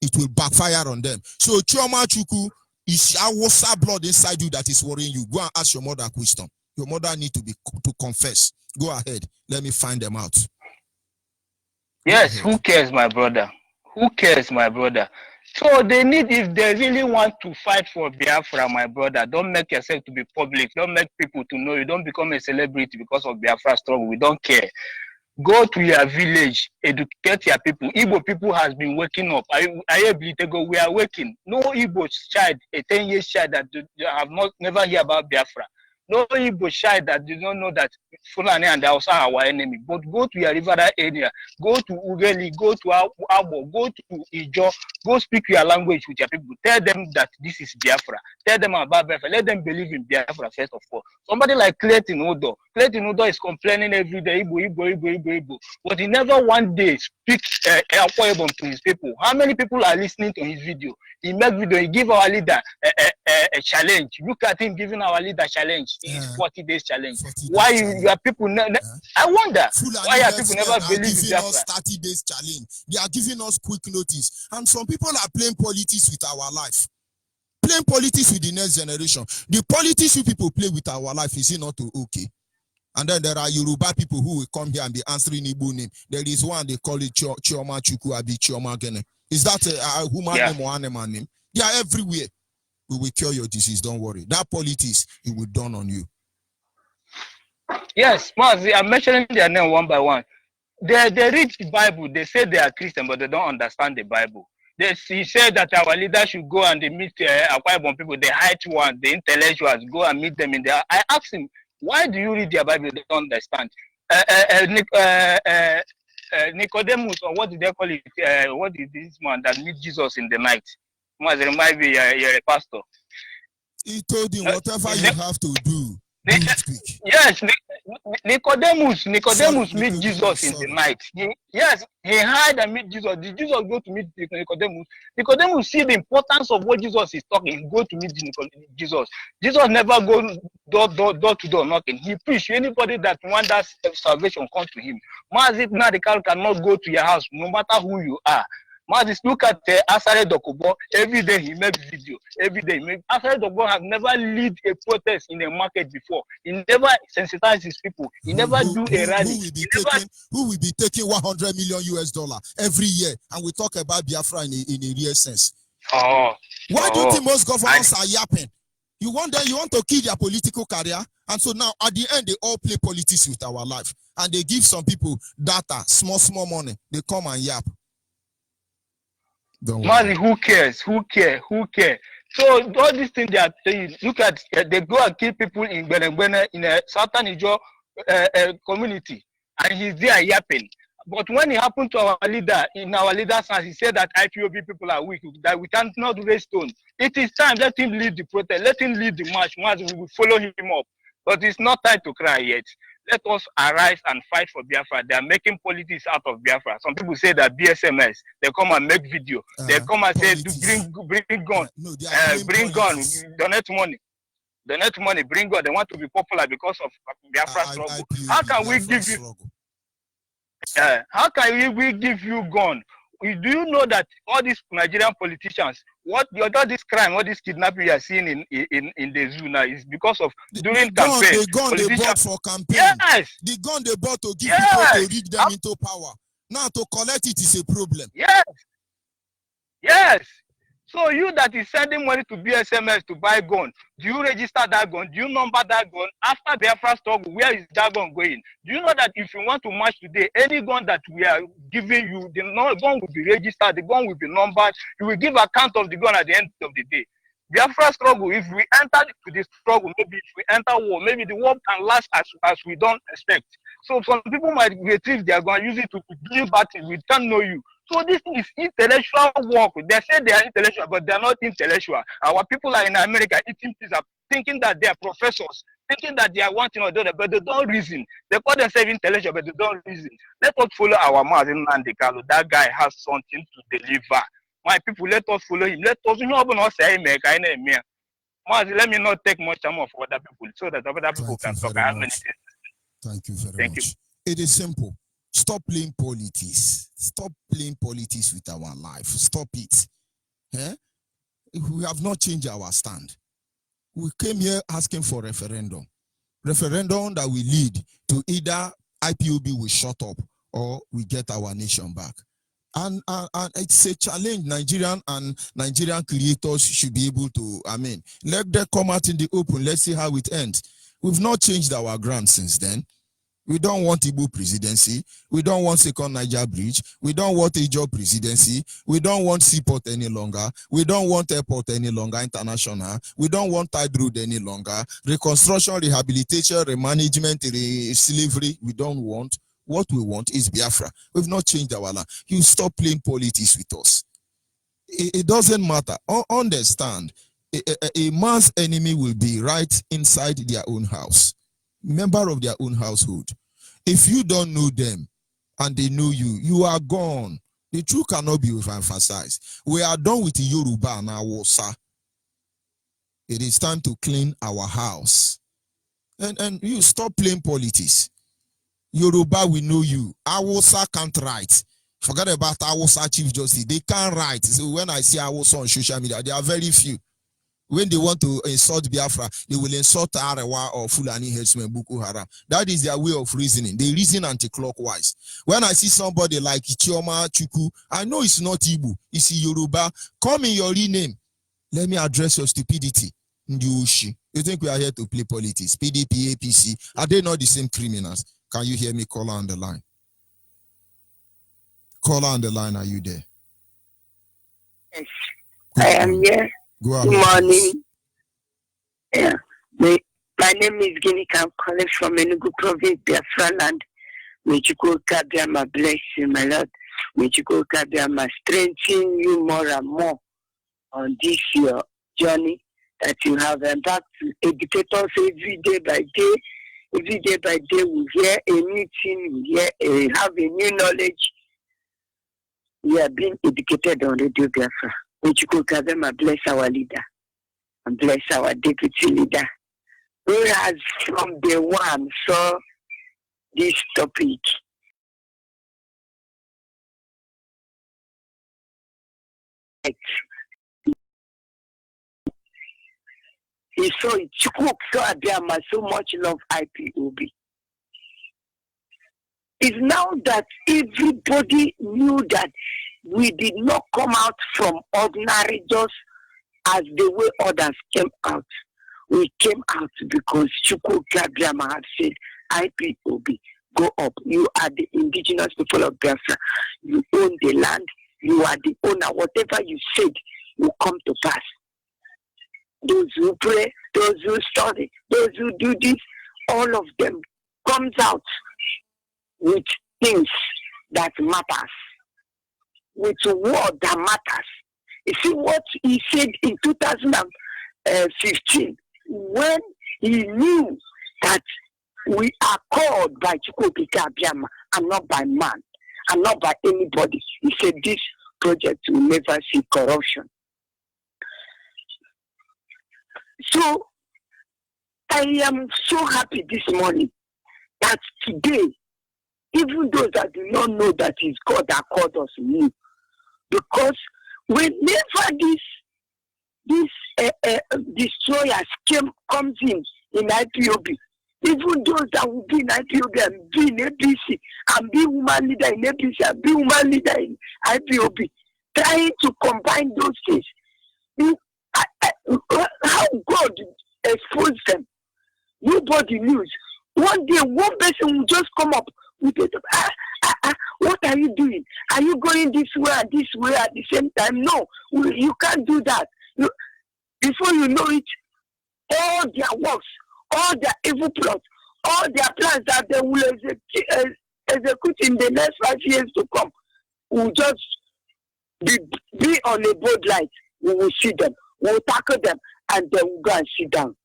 it will backfire on them. So Chioma Chuku, is Awasa blood inside you that is worrying you? Go and ask your mother a question. Your mother need to confess. Go ahead. Let me find them out. Yes, who cares, my brother? Who cares, my brother? So they need, if they really want to fight for Biafra, my brother, don't make yourself to be public. Don't make people to know you. Don't become a celebrity because of Biafra struggle. We don't care. Go to your village, educate your people. Igbo people has been waking up. We are waking. No Igbo child, a 10-year child that have never hear about Biafra. No Igbo shy that do not know that Fulani and Hausa are our enemy. But go to your river area, go to Ugeli, go to Abo, go to Ijo, go speak your language with your people. Tell them that this is Biafra. Tell them about Biafra. Let them believe in Biafra first of all. Somebody like Clayton Udo. Clayton Udo is complaining every day, Igbo. But he never one day speaks to his people. How many people are listening to his video? He make video, he give our leader a challenge. Look at him giving our leader challenge. It's 40 days challenge. 40 why your people? I wonder why your people never believe in Biafra. Us 30 days challenge. They are giving us quick notice, and some people are playing politics with our life, playing politics with the next generation. The politics you people play with our life, is it not okay? And then there are Yoruba people who will come here and be answering Igbo name. There is one they call it Chioma Chuku Abi Chioma Gene. Is that a human name or animal name? They are everywhere. We will cure your disease, don't worry. That politics, it will dawn on you. Yes, Mazi, I'm mentioning their name one by one. They read the Bible. They say they are Christian, but they don't understand the Bible. He said that our leaders should go and they meet Akwa Ibom people, the high one, the intellectuals, go and meet them in there. I asked him, why do you read their Bible? They don't understand. Nicodemus, or what did they call it? What is this man that meet Jesus in the night? Remind me, you're a pastor. He told him, whatever you have to do. Yes, Nicodemus meet Jesus in the night. He hide and meet Jesus. Did Jesus go to meet Nicodemus? Nicodemus see the importance of what Jesus is talking. Go to meet Jesus. Jesus never go door to door knocking. He preach. Anybody that wants that salvation come to him. Mazit Nadikal cannot go to your house no matter who you are. Mazis, look at Asare Dokubo. Every day he makes video. Every day he makes. Asare Dokubo has never lead a protest in a market before. He never sensitizes his people. He never do a rally. Who will be taking $100 million every year? And we talk about Biafra in a real sense. Why do you think most governments are yapping? You want to kill their political career? And so now at the end, they all play politics with our life. And they give some people data, small money. They come and yap. Mazi, who cares? Who care? So all these things they are saying, look at, they go and kill people in Benegwene in a Southern Ijo community, and he's there yapping. But when it happened to our leader, in our leader's hands, he said that IPOB people are weak, that we cannot raise stones. It is time, let him lead the protest, let him lead the march. We will follow him up. But it's not time to cry yet. Let us arise and fight for Biafra. They are making politics out of Biafra. Some people say that BSMS, they come and make video. They come and say, bring gun. Bring gun, donate money. Bring gun. They want to be popular because of Biafra struggle. How can we give you? How can we give you gun? Do you know that all these Nigerian politicians, all this crime, all this kidnapping you are seeing in the zoo now is because of during campaign. The gun they bought for campaign. Yes. The gun they bought to give people to read them into power. Now to collect it is a problem. Yes. So you that is sending money to BSMS to buy gun, do you register that gun? Do you number that gun? After Biafra struggle, where is that gun going? Do you know that if you want to march today, any gun that we are giving you, the gun will be registered, the gun will be numbered, you will give account of the gun at the end of the day. Biafra struggle, if we enter to the struggle, maybe if we enter war, maybe the war can last as we don't expect. So some people might retrieve their gun, use it to do battle, we can't know you. So this is intellectual work. They say they are intellectual, but they are not intellectual. Our people are in America eating pizza, thinking that they are professors, thinking that they are one thing or the other, but they don't reason. They call themselves intellectual, but they don't reason. Let us follow our Mazin Nandekalo. That guy has something to deliver. My people, let us follow him. Let us not say him. Let me not take much time off other people so that other people can talk. Thank you very much. It is simple. Stop playing politics. Stop playing politics with our life. Stop it. We have not changed our stand. We came here asking for referendum. Referendum that will lead to either IPOB will shut up or we get our nation back. And it's a challenge Nigerian creators should be able to, let them come out in the open. Let's see how it ends. We've not changed our ground since then. We don't want Igbo presidency. We don't want second Niger bridge. We don't want Ijo presidency. We don't want seaport any longer. We don't want airport any longer, international. We don't want tide road any longer. Reconstruction, rehabilitation, remanagement, slavery, we don't want. What we want is Biafra. We've not changed our land. You stop playing politics with us. It doesn't matter. Understand, a man's enemy will be right inside their own house. Member of their own household. If you don't know them and they know you, you are gone. The truth cannot be emphasized. We are done with Yoruba and Hausa. It is time to clean our house. And you stop playing politics. Yoruba, we know you. Hausa can't write. Forget about Hausa Chief Justice. They can't write. So when I see Hausa on social media, there are very few. When they want to insult Biafra, they will insult Arewa or Fulani herdsmen, Boko Haram. That is their way of reasoning. They reason anti-clockwise. When I see somebody like Chioma Chuku, I know it's not Igbo, it's Yoruba. Come in your real name. Let me address your stupidity. Ndiushi. You think we are here to play politics? PDP, APC, are they not the same criminals? Can you hear me? Caller on the line. Caller on the line, are you there? Yes, I am here. Good morning. Yeah. My name is Guinea. I'm calling from Enugu province, Biafra land. May you go, Kabiama, bless you, my Lord. May you go, Kabiama, strengthen you more and more on this your journey that you have embarked to educate us every day by day. Every day by day, we hear a new thing, we have a new knowledge. We are being educated on Radio Biafra. Which could bless our leader and bless our deputy leader, who has from day one saw this topic. He saw it. Saw Abiyama so much love IPOB. It's now that everybody knew that we did not come out from ordinary just as the way others came out. We came out because Chukwu Abiyama had said, IPOB, go up. You are the indigenous people of Biafra. You own the land. You are the owner. Whatever you said will come to pass. Those who pray, those who study, those who do this, all of them comes out with things that matters. With a word that matters. You see what he said in 2015 when he knew that we are called by Chukwu Abiyama and not by man and not by anybody. He said this project will never see corruption. So I am so happy this morning that today, even those that do not know that it's God that called us new, because whenever this destroyers comes in IPOB, even those that will be in IPOB and be in APC and be woman leader in APC and be woman leader in IPOB, trying to combine those things. How God exposed them, nobody knows. One day, one person will just come up with it. What are you doing? Are you going this way and this way at the same time? No, you can't do that. Before you know it, all their works, all their evil plots, all their plans that they will execute in the next 5 years to come will just be on a board light. We will see them, we will tackle them, and then we'll go and sit down.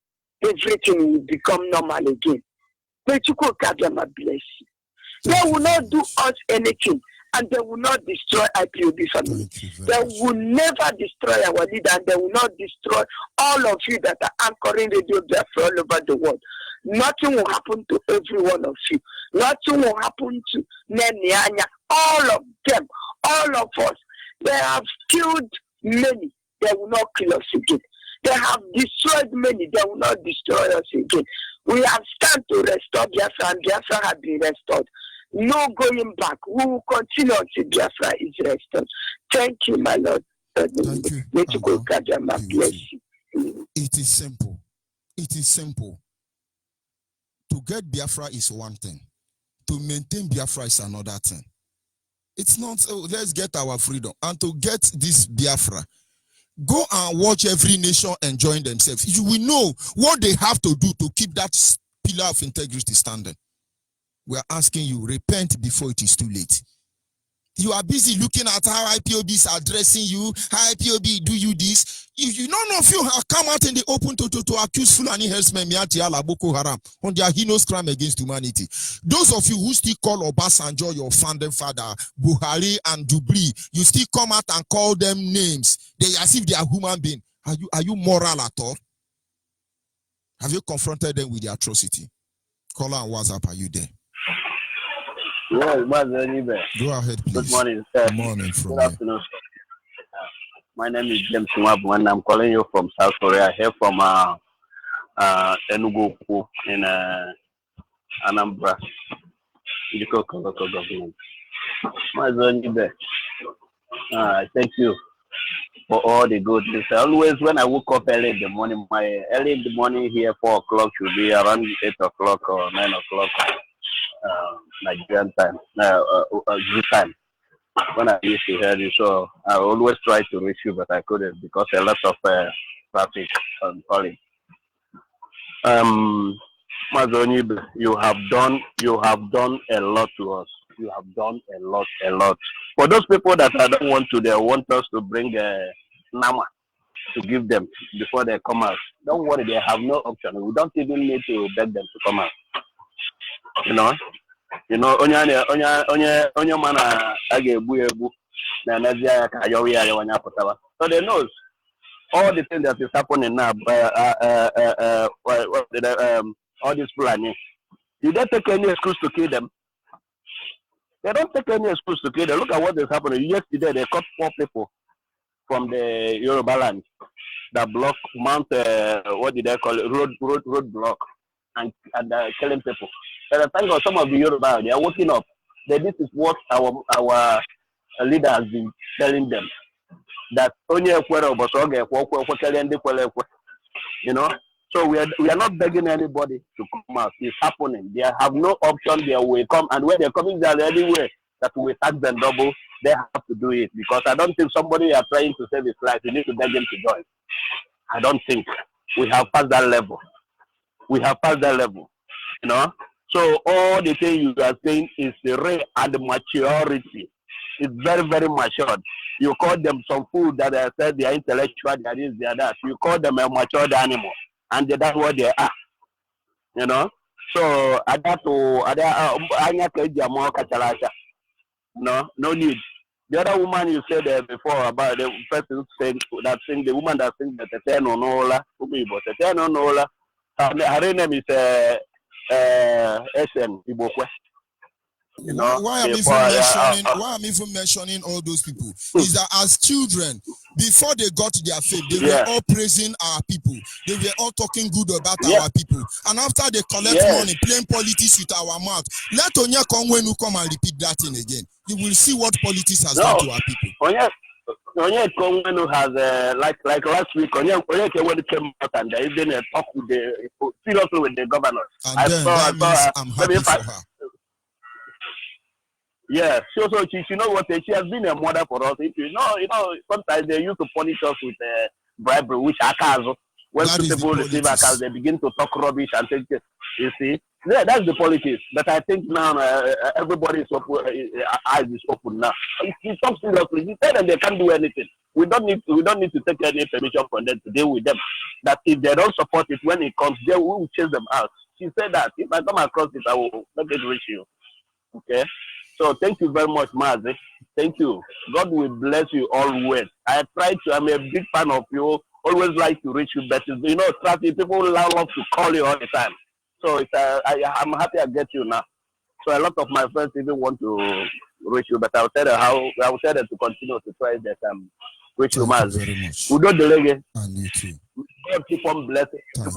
Everything will become normal again. May Chukwu Abiyama bless you. They will not do us anything, and they will not destroy IPOB family. They will never destroy our leader, and they will not destroy all of you that are anchoring Radio Biafra all over the world. Nothing will happen to every one of you. Nothing will happen to Nenianya. All of them, all of us. They have killed many. They will not kill us again. They have destroyed many. They will not destroy us again. We have started to restore Biafra, and Biafra has been restored. No going back. We will continue until Biafra is restored. Thank you, my Lord. Thank you. Bless you. It is simple. It is simple. To get Biafra is one thing. to maintain Biafra is another thing. It's not, let's get our freedom. And to get this Biafra, go and watch every nation enjoying themselves. You will know what they have to do to keep that pillar of integrity standing. We are asking you, repent before it is too late. You are busy looking at how IPOB is addressing you. How IPOB do you this? None of you have come out in the open to accuse Fulani herdsmen Boko Haram on their heinous crime against humanity. Those of you who still call Obasanjo your founding father, Buhari and Dubli, you still come out and call them names. They as if they are human beings. Are you moral at all? Have you confronted them with the atrocity? Caller and WhatsApp, are you there? Yes, Onyibe. Go ahead, please. Good morning, sir. Good morning from Good afternoon. My name is James Nwabu, and I'm calling you from South Korea, here from Enugu in Anambra, local government. Onyibe, thank you for all the good things. Always, when I woke up early in the morning, my early in the morning here, 4 o'clock should be around 8 o'clock or 9 o'clock. Nigerian time, good time. When I used to hear you, so I always tried to reach you, but I couldn't because a lot of traffic on calling. Onyibe, you have done a lot to us. You have done a lot. For those people that I don't want to, they want us to bring Nama to give them before they come out. Don't worry, they have no option. We don't even need to beg them to come out. You know, onye mana aga-egbu na Nigeria ka yowi ya wanya pụtara. So they knows all the things that is happening now. All this planning. You don't take any excuse to kill them. They don't take any excuse to kill them. Look at what is happening. Yesterday they caught 4 people from the Yoruba land that block Mount. What did they call it? Road block and killing people. But I think some of the Yoruba, they are waking up. That this is what our leader has been telling them. That only you know. So we are not begging anybody to come out. It's happening. They have no option. They will come, and when they're coming, they're anywhere that we tax them double. They have to do it because I don't think somebody you are trying to save his life. You need to beg them to join. I don't think we have passed that level. You know. So all the things you are saying is rare and maturity. It's very, very matured. You call them some food that I said they are intellectual, they are this, they are that. You call them a matured animal, and that's what they are. You know. So no need. The other woman you said before about the person saying that thing, the woman that sings the Teteno Nola, Teteno Nola, her name is SM Ibokwe. You know, why I'm even mentioning all those people is that as children, before they got their faith, they were all praising our people. They were all talking good about our people. And after they collect money, playing politics with our mouth, let Onya Kongwenu come and repeat that thing again. You will see what politics has done to our people. Onya Kongwenu has like last week. Onya Kongwenu came out and they didn't talk with seriously with the governor. And I'm happy for her. Yeah, so she know what she has been a mother for us. You know, sometimes they used to punish us with bribery, which Akazo. When people receive Akazo, they begin to talk rubbish and think, you see, that's the politics. But I think now everybody's eyes is open now. He talks seriously. He said that they can't do anything. We don't need to take any permission from them to deal with them. That if they don't support it when it comes, we will chase them out. She said that if I come across it, I will let it reach you. Okay. So thank you very much, Mazi. Thank you. God will bless you always. I'm a big fan of you. Always like to reach you better. You know, traffic people love to call you all the time. So I'm happy I get you now. So a lot of my friends even want to reach you, but I'll tell them to continue to try that reach you, Mazi. Thank you very much. We don't delay. And you too. God keep on blessing. Thank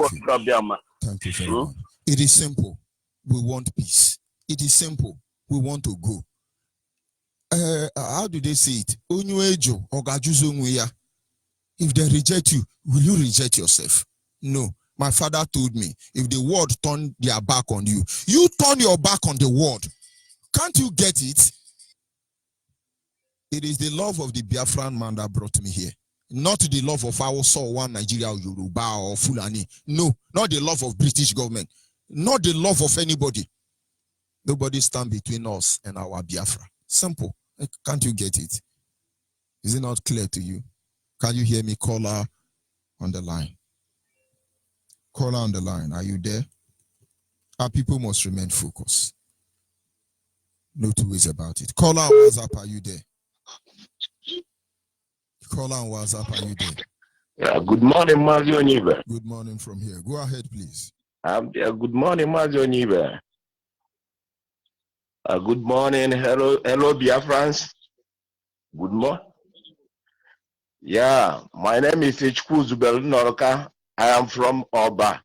you very much. It is simple. We want peace. It is simple. We want to go. How do they say it? If they reject you, will you reject yourself? No. My father told me, if the world turn their back on you, you turn your back on the world. Can't you get it? It is the love of the Biafran man that brought me here. Not the love of our soul, one Nigeria or Yoruba or Fulani. No, not the love of British government. Not the love of anybody. Nobody stand between us and our Biafra. Simple. Can't you get it? Is it not clear to you? Can you hear me? Caller on the line. Caller on the line. Are you there? Our people must remain focused. No two ways about it. Caller on WhatsApp, are you there? Caller on WhatsApp, are you there? Yeah, good morning, Mazi Onyibe. Good morning from here. Go ahead, please. Good morning, Mazi Onyibe. Good morning, hello, Biafrans. Good morning. Yeah, my name is Ichku Zubel Noroka. I am from Oba.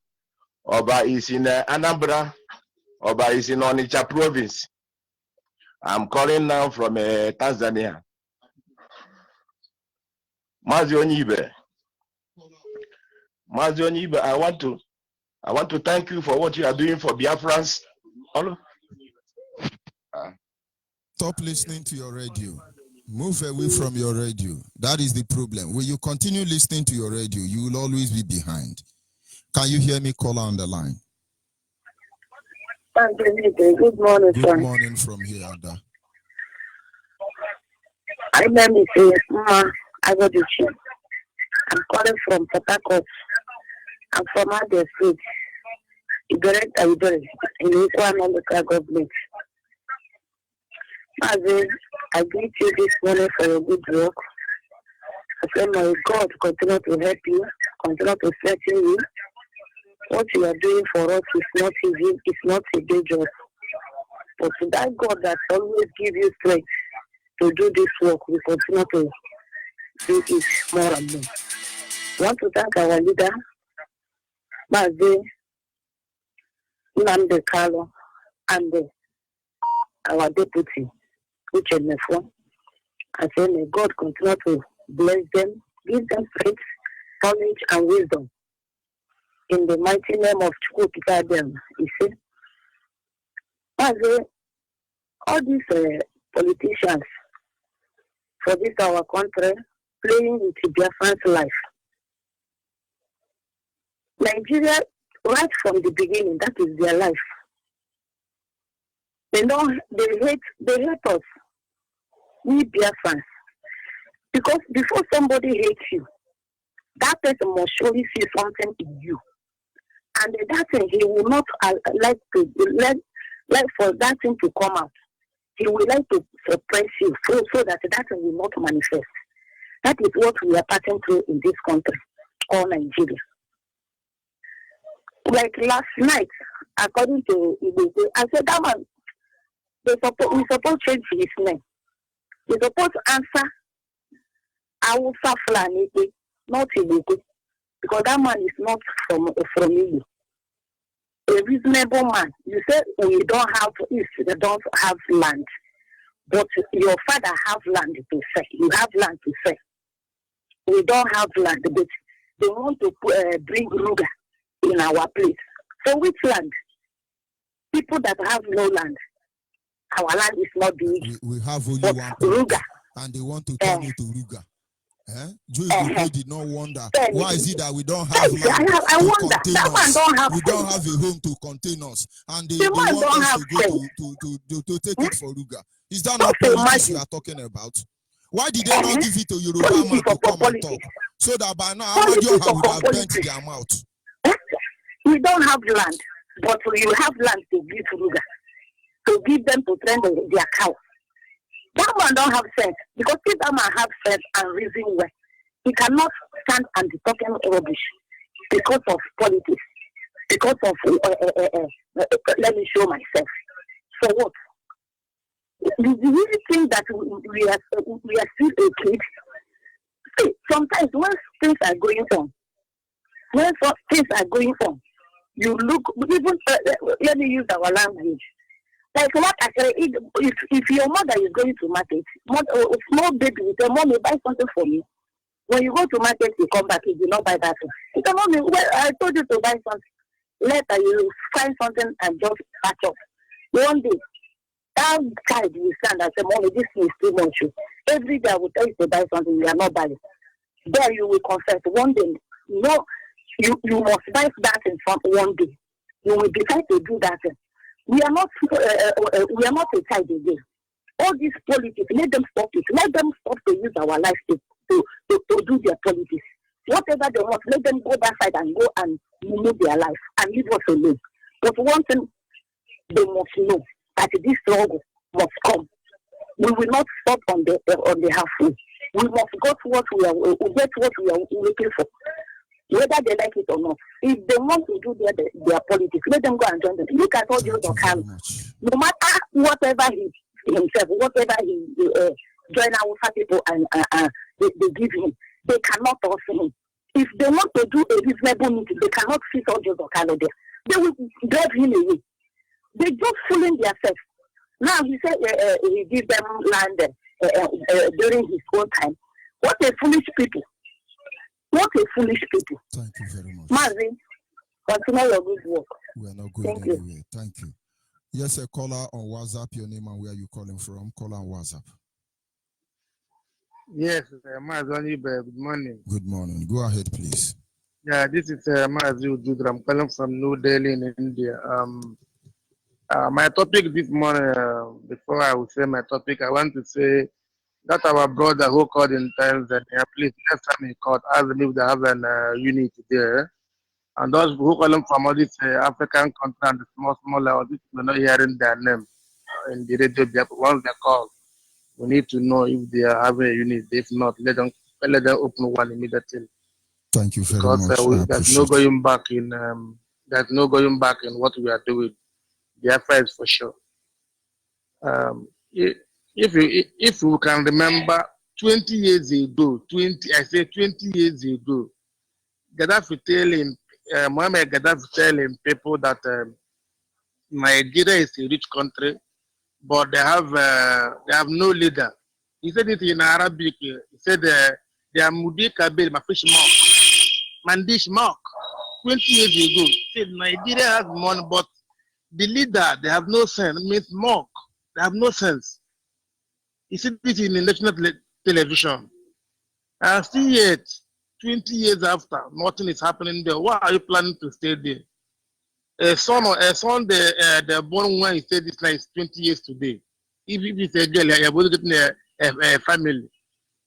Oba is in Anambra. Oba is in Onitsha province. I'm calling now from Tanzania. Mazi Onyibe. Mazi Onyibe, I want to thank you for what you are doing for Biafrans. Stop listening to your radio. Move away from your radio. That is the problem. When you continue listening to your radio, you will always be behind. Can you hear me? Caller on the line. Good morning, sir. Good morning from here, Ada. My name is Ma Agodichi. I'm calling from Port Harcourt. I'm from Ade State. Ibere in the Equal local government. Mazi, I greet you this morning for your good work. I say, my God, continue to help you, continue to strengthen you. What you are doing for us is not easy, it's not a day job. But to that God that always gives you strength to do this work, we continue to do it more and more. I want to thank our leader, Mazi Nnamdi Kanu, and our deputy, Uchenefo. I say, may God continue to bless them, give them faith, knowledge, and wisdom. In the mighty name of Chukwu Kikadem, you see. Mazi, all these politicians for this our country playing with the Biafrans' life. Nigeria, right from the beginning, that is their life. They hate us. We Biafrans. Because before somebody hates you, that person must surely see something in you. And that thing, he will not like for that thing to come out. He will like to suppress you so that thing will not manifest. That is what we are passing through in this country, called Nigeria. Like last night, according to Ibe, I said, that man, we supposed to change his name. We supposed to answer Awusa Fulani, not Ibe, because that man is not from Ibe. A reasonable man. You said we don't have, if they don't have land, but your father have land to sell. You have land to sell. We don't have land, but they want to bring Ruga in our place. So which land? People that have no land. Our land is not big. We have only but one Ruga. And they want to turn it to Ruga. Joe did not wonder why is it that we don't have land I to wonder. contain That us. man don't have We don't faith. have a home to contain us, and they The man want don't us have to go to take it for Ruga. Is that not politics we are talking about? Why did they not give it to Yoruba man to come and talk? So that by now Amadioha would have bent their mouth. We don't have land, but you have land to give Ruga, to give them to train their cow. That man don't have sense, because if that man have sense and reason well, he cannot stand and be talking rubbish because of politics, because of let me show myself. For what? Do you really think that we are still a kid? See, sometimes when things are going on, you look, even let me use our language. Like what I say, if your mother is going to market, a small baby will say, "Mommy, buy something for me." When you go to market, you come back, you do not buy that thing. You say, "Mommy, well, I told you to buy something." Later, you find something and just patch up. One day, That side will stand and say, Mommy, this is too much. Every day I will tell you to buy something, you are not buying. There you will confess one day. No, you must buy that in front one day. You will decide to do that. We are not a child again. All these politics, let them stop it. Let them stop to use our life to do their politics. Whatever they want, let them go that side and go and move their life and leave us alone. But one thing they must know, that this struggle must come. We will not stop on the halfway. We must go to what we are looking for, whether they like it or not. If they want to do their politics, let them go and join them. Look at all these Okano. No matter whatever he himself, whatever he join our people and they give him, they cannot also him. If they want to do a reasonable meeting, they cannot fit all those Okano there. They will drive him away. They just fooling themselves. Now he said he give them land during his own time. What a foolish people! What a foolish people! Thank you very much. Mazi, continue your good work. We are not going anywhere. Thank you. Yes, a caller on WhatsApp. Your name and where you calling from? Call on WhatsApp. Yes, Onyibe, good morning. Good morning. Go ahead, please. Yeah, this is Mazi Ududra. I'm calling from New Delhi in India. My topic this morning, before I will say my topic, I want to say that our brother who called in Tanzania, please, next time he called, ask them if they have an unit there. And those who call them from all these African countries and the small level, we're not hearing their name in the radio. Once they call, we need to know if they are having a unit. If not, let them open one immediately. Thank you very much. Because there's no going back in what we are doing. Biafra is for sure. If you can remember, 20 years ago, 20 years ago, Mohammed Gaddafi telling people that Nigeria is a rich country, but they have no leader. He said it in Arabic. He said they are Mudi Kabir, Mafish Mark, Mandish Mark. 20 years ago, he said Nigeria has money, but the leader, they have no sense. It means mock. They have no sense. You see this in the national television. And still yet, 20 years after, nothing is happening there. Why are you planning to stay there? A son, they're born when he said this like 20 years today. If it's a girl, you're going to get a family.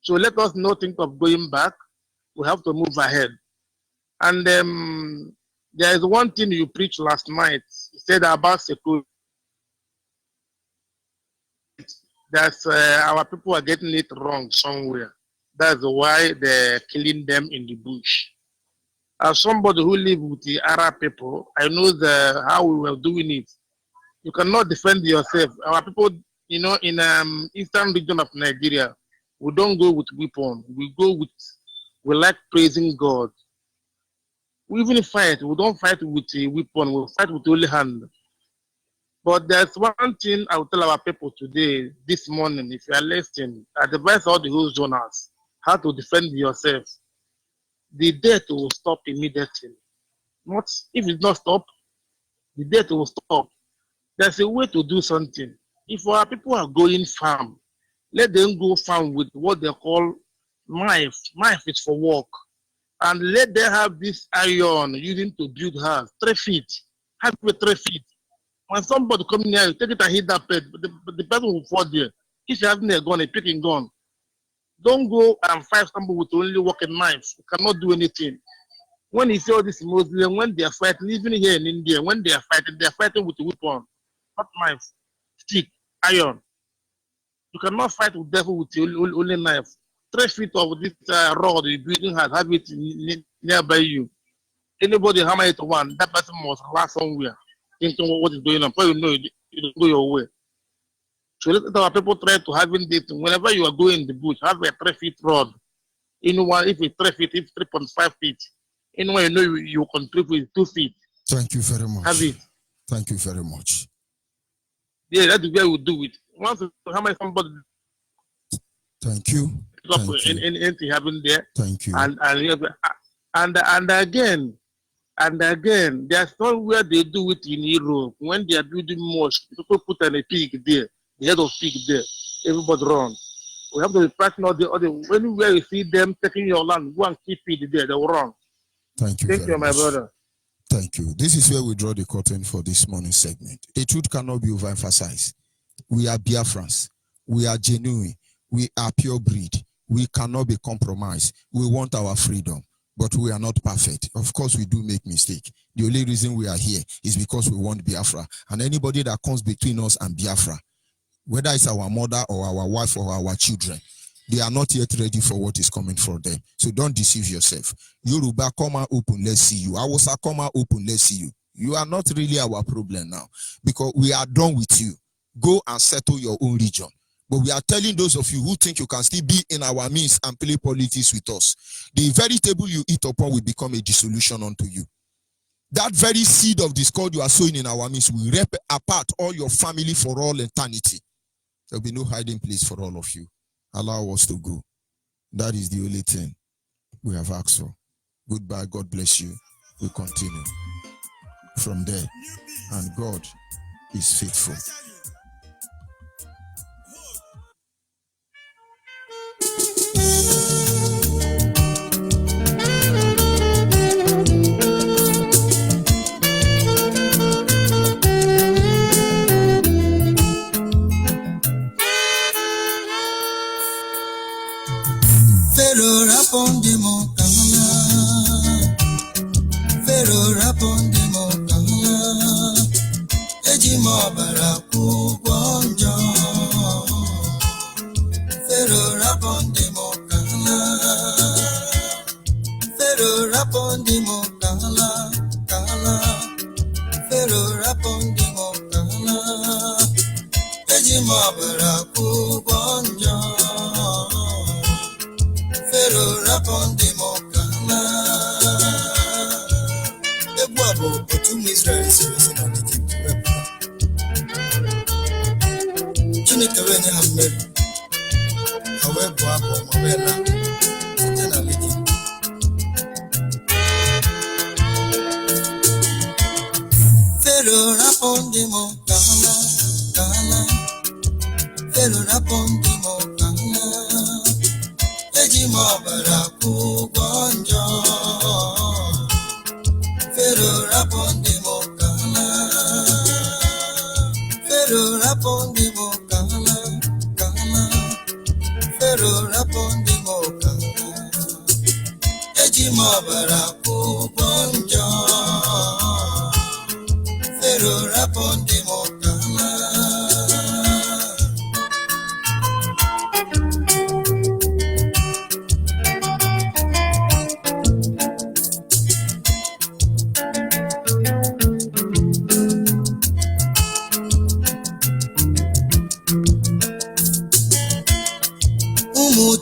So let us not think of going back. We have to move ahead. And there is one thing you preached last night. You said about security. That's our people are getting it wrong somewhere. That's why they're killing them in the bush. As somebody who lives with the Arab people, I know how we were doing it. You cannot defend yourself. Our people, in eastern region of Nigeria, we don't go with weapons. We like praising God. We even fight. We don't fight with a weapon. We fight with only hand. But there's one thing I will tell our people today, this morning, if you are listening, I advise all the whole zoners how to defend yourself. The death will stop immediately. Not if it's not stop, the death will stop. There's a way to do something. If our people are going farm, let them go farm with what they call knife. Knife is for work. And let them have this iron using to build house. 3 feet. Have it 3 feet. When somebody come near you, take it and hit that pet, but the person will fall there. If you have a gun, a picking gun, don't go and fight somebody with only working knives. You cannot do anything. When you see all these Muslims, when they are fighting, even here in India, when they are fighting with a weapon, not knives, stick, iron. You cannot fight with devil with only knife. 3 feet of this rod the building has, have it nearby you. Anybody hammer it one, that person must last somewhere. Thinking what is going on, before you know it will go your way. So let our people try to having this. Whenever you are going in the bush, have a 3 feet rod. Anyone, if it's 3 feet, if 3.5 feet. Anyone you know you contribute with 2 feet. Thank you very much. Have it. Thank you very much. Yeah, that's the way we do it. Once you hammer somebody. Thank you. Anything happening there. Thank you. And again, there's somewhere they do it in Europe. When they are building mosque, people put a pig there. the head of pig there. Everybody run. We have to be practicing all the anywhere you see them taking your land, go and keep it there. They will run. Thank you. Thank you, my brother. Thank you. This is where we draw the curtain for this morning segment. The truth cannot be overemphasized. We are Biafrans. We are genuine. We are pure breed. We cannot be compromised. We want our freedom, but we are not perfect. Of course, we do make mistakes. The only reason we are here is because we want Biafra. And anybody that comes between us and Biafra, whether it's our mother or our wife or our children, they are not yet ready for what is coming for them. So don't deceive yourself. Yoruba, come out open, let's see you. Hausa, come out open, let's see you. You are not really our problem now because we are done with you. Go and settle your own region. But we are telling those of you who think you can still be in our midst and play politics with us, the very table you eat upon will become a dissolution unto you. That very seed of discord you are sowing in our midst will rip apart all your family for all eternity. There will be no hiding place for all of you. Allow us to go. That is the only thing we have asked for. Goodbye. God bless you. We continue from there. And God is faithful. Pharaoh upon the Mokala, Pharaoh upon the Mokala, Ejimo Baraku Bonjo, Pharaoh upon the Mokala, Pharaoh upon the Mokala, Kala, Pharaoh upon the Mokala, Ejimo Baraku Bonjo. Pharaoh upon the Mokala. The Bible, but to Israel is on the tip to weapon. Chinika when you have made, however, Mabella, then a legend. Pharaoh upon the Mokala, Kala, Pharaoh upon the Mokala. Ejimo Baraku Bonjo, Pharaoh upon the Mokala, Pharaoh upon the Mokala, Kala, Pharaoh upon the Mokala, Ejimo Baraku Bonjo, Pharaoh upon the Mokala.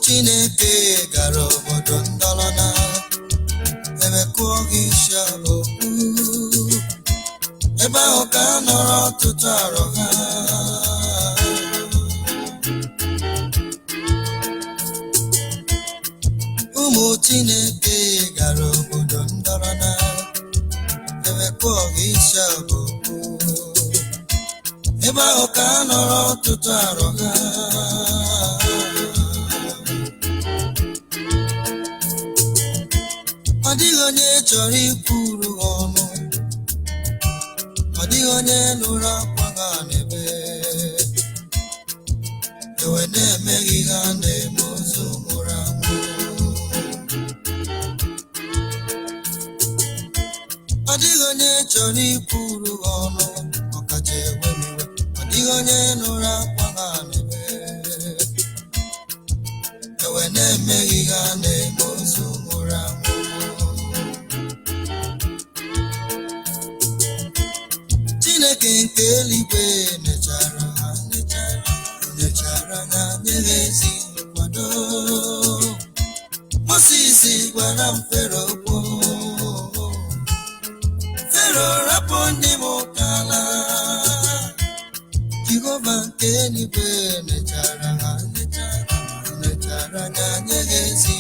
Chineke gara obodo ndọrọna emekụọ gị isi abụ ebe ahụ ka a nọrọ ọtụtụ arọ ha ụmụ Chineke gara obodo ndọrọna emekụọ gị isi abụ ebe ahụ ka a nọrọ ọtụtụ arọ ha ọ dịghị onye chọrọ ikwuru ọnụ ọ dịghị onye nụrụ akwa ha n'ebe ewe na-emeghị ha na-eme ozu nwụrụ anwụ ọ dịghị onye chọrọ ikwuru ọnụ ọkacha eweriwe ọ dịghị onye nụrụ akwa ha n'ebe ewe na-emeghị ha na-eme ozu nwụrụ anwụ Chineke nke eluigwe nechara ha nechara na nyere ezi nkwado Moses gwara m Pharaoh okwu Pharaoh rapụ ndị Mokala Jehova nke eluigwe nechara ha nechara na nyere ezi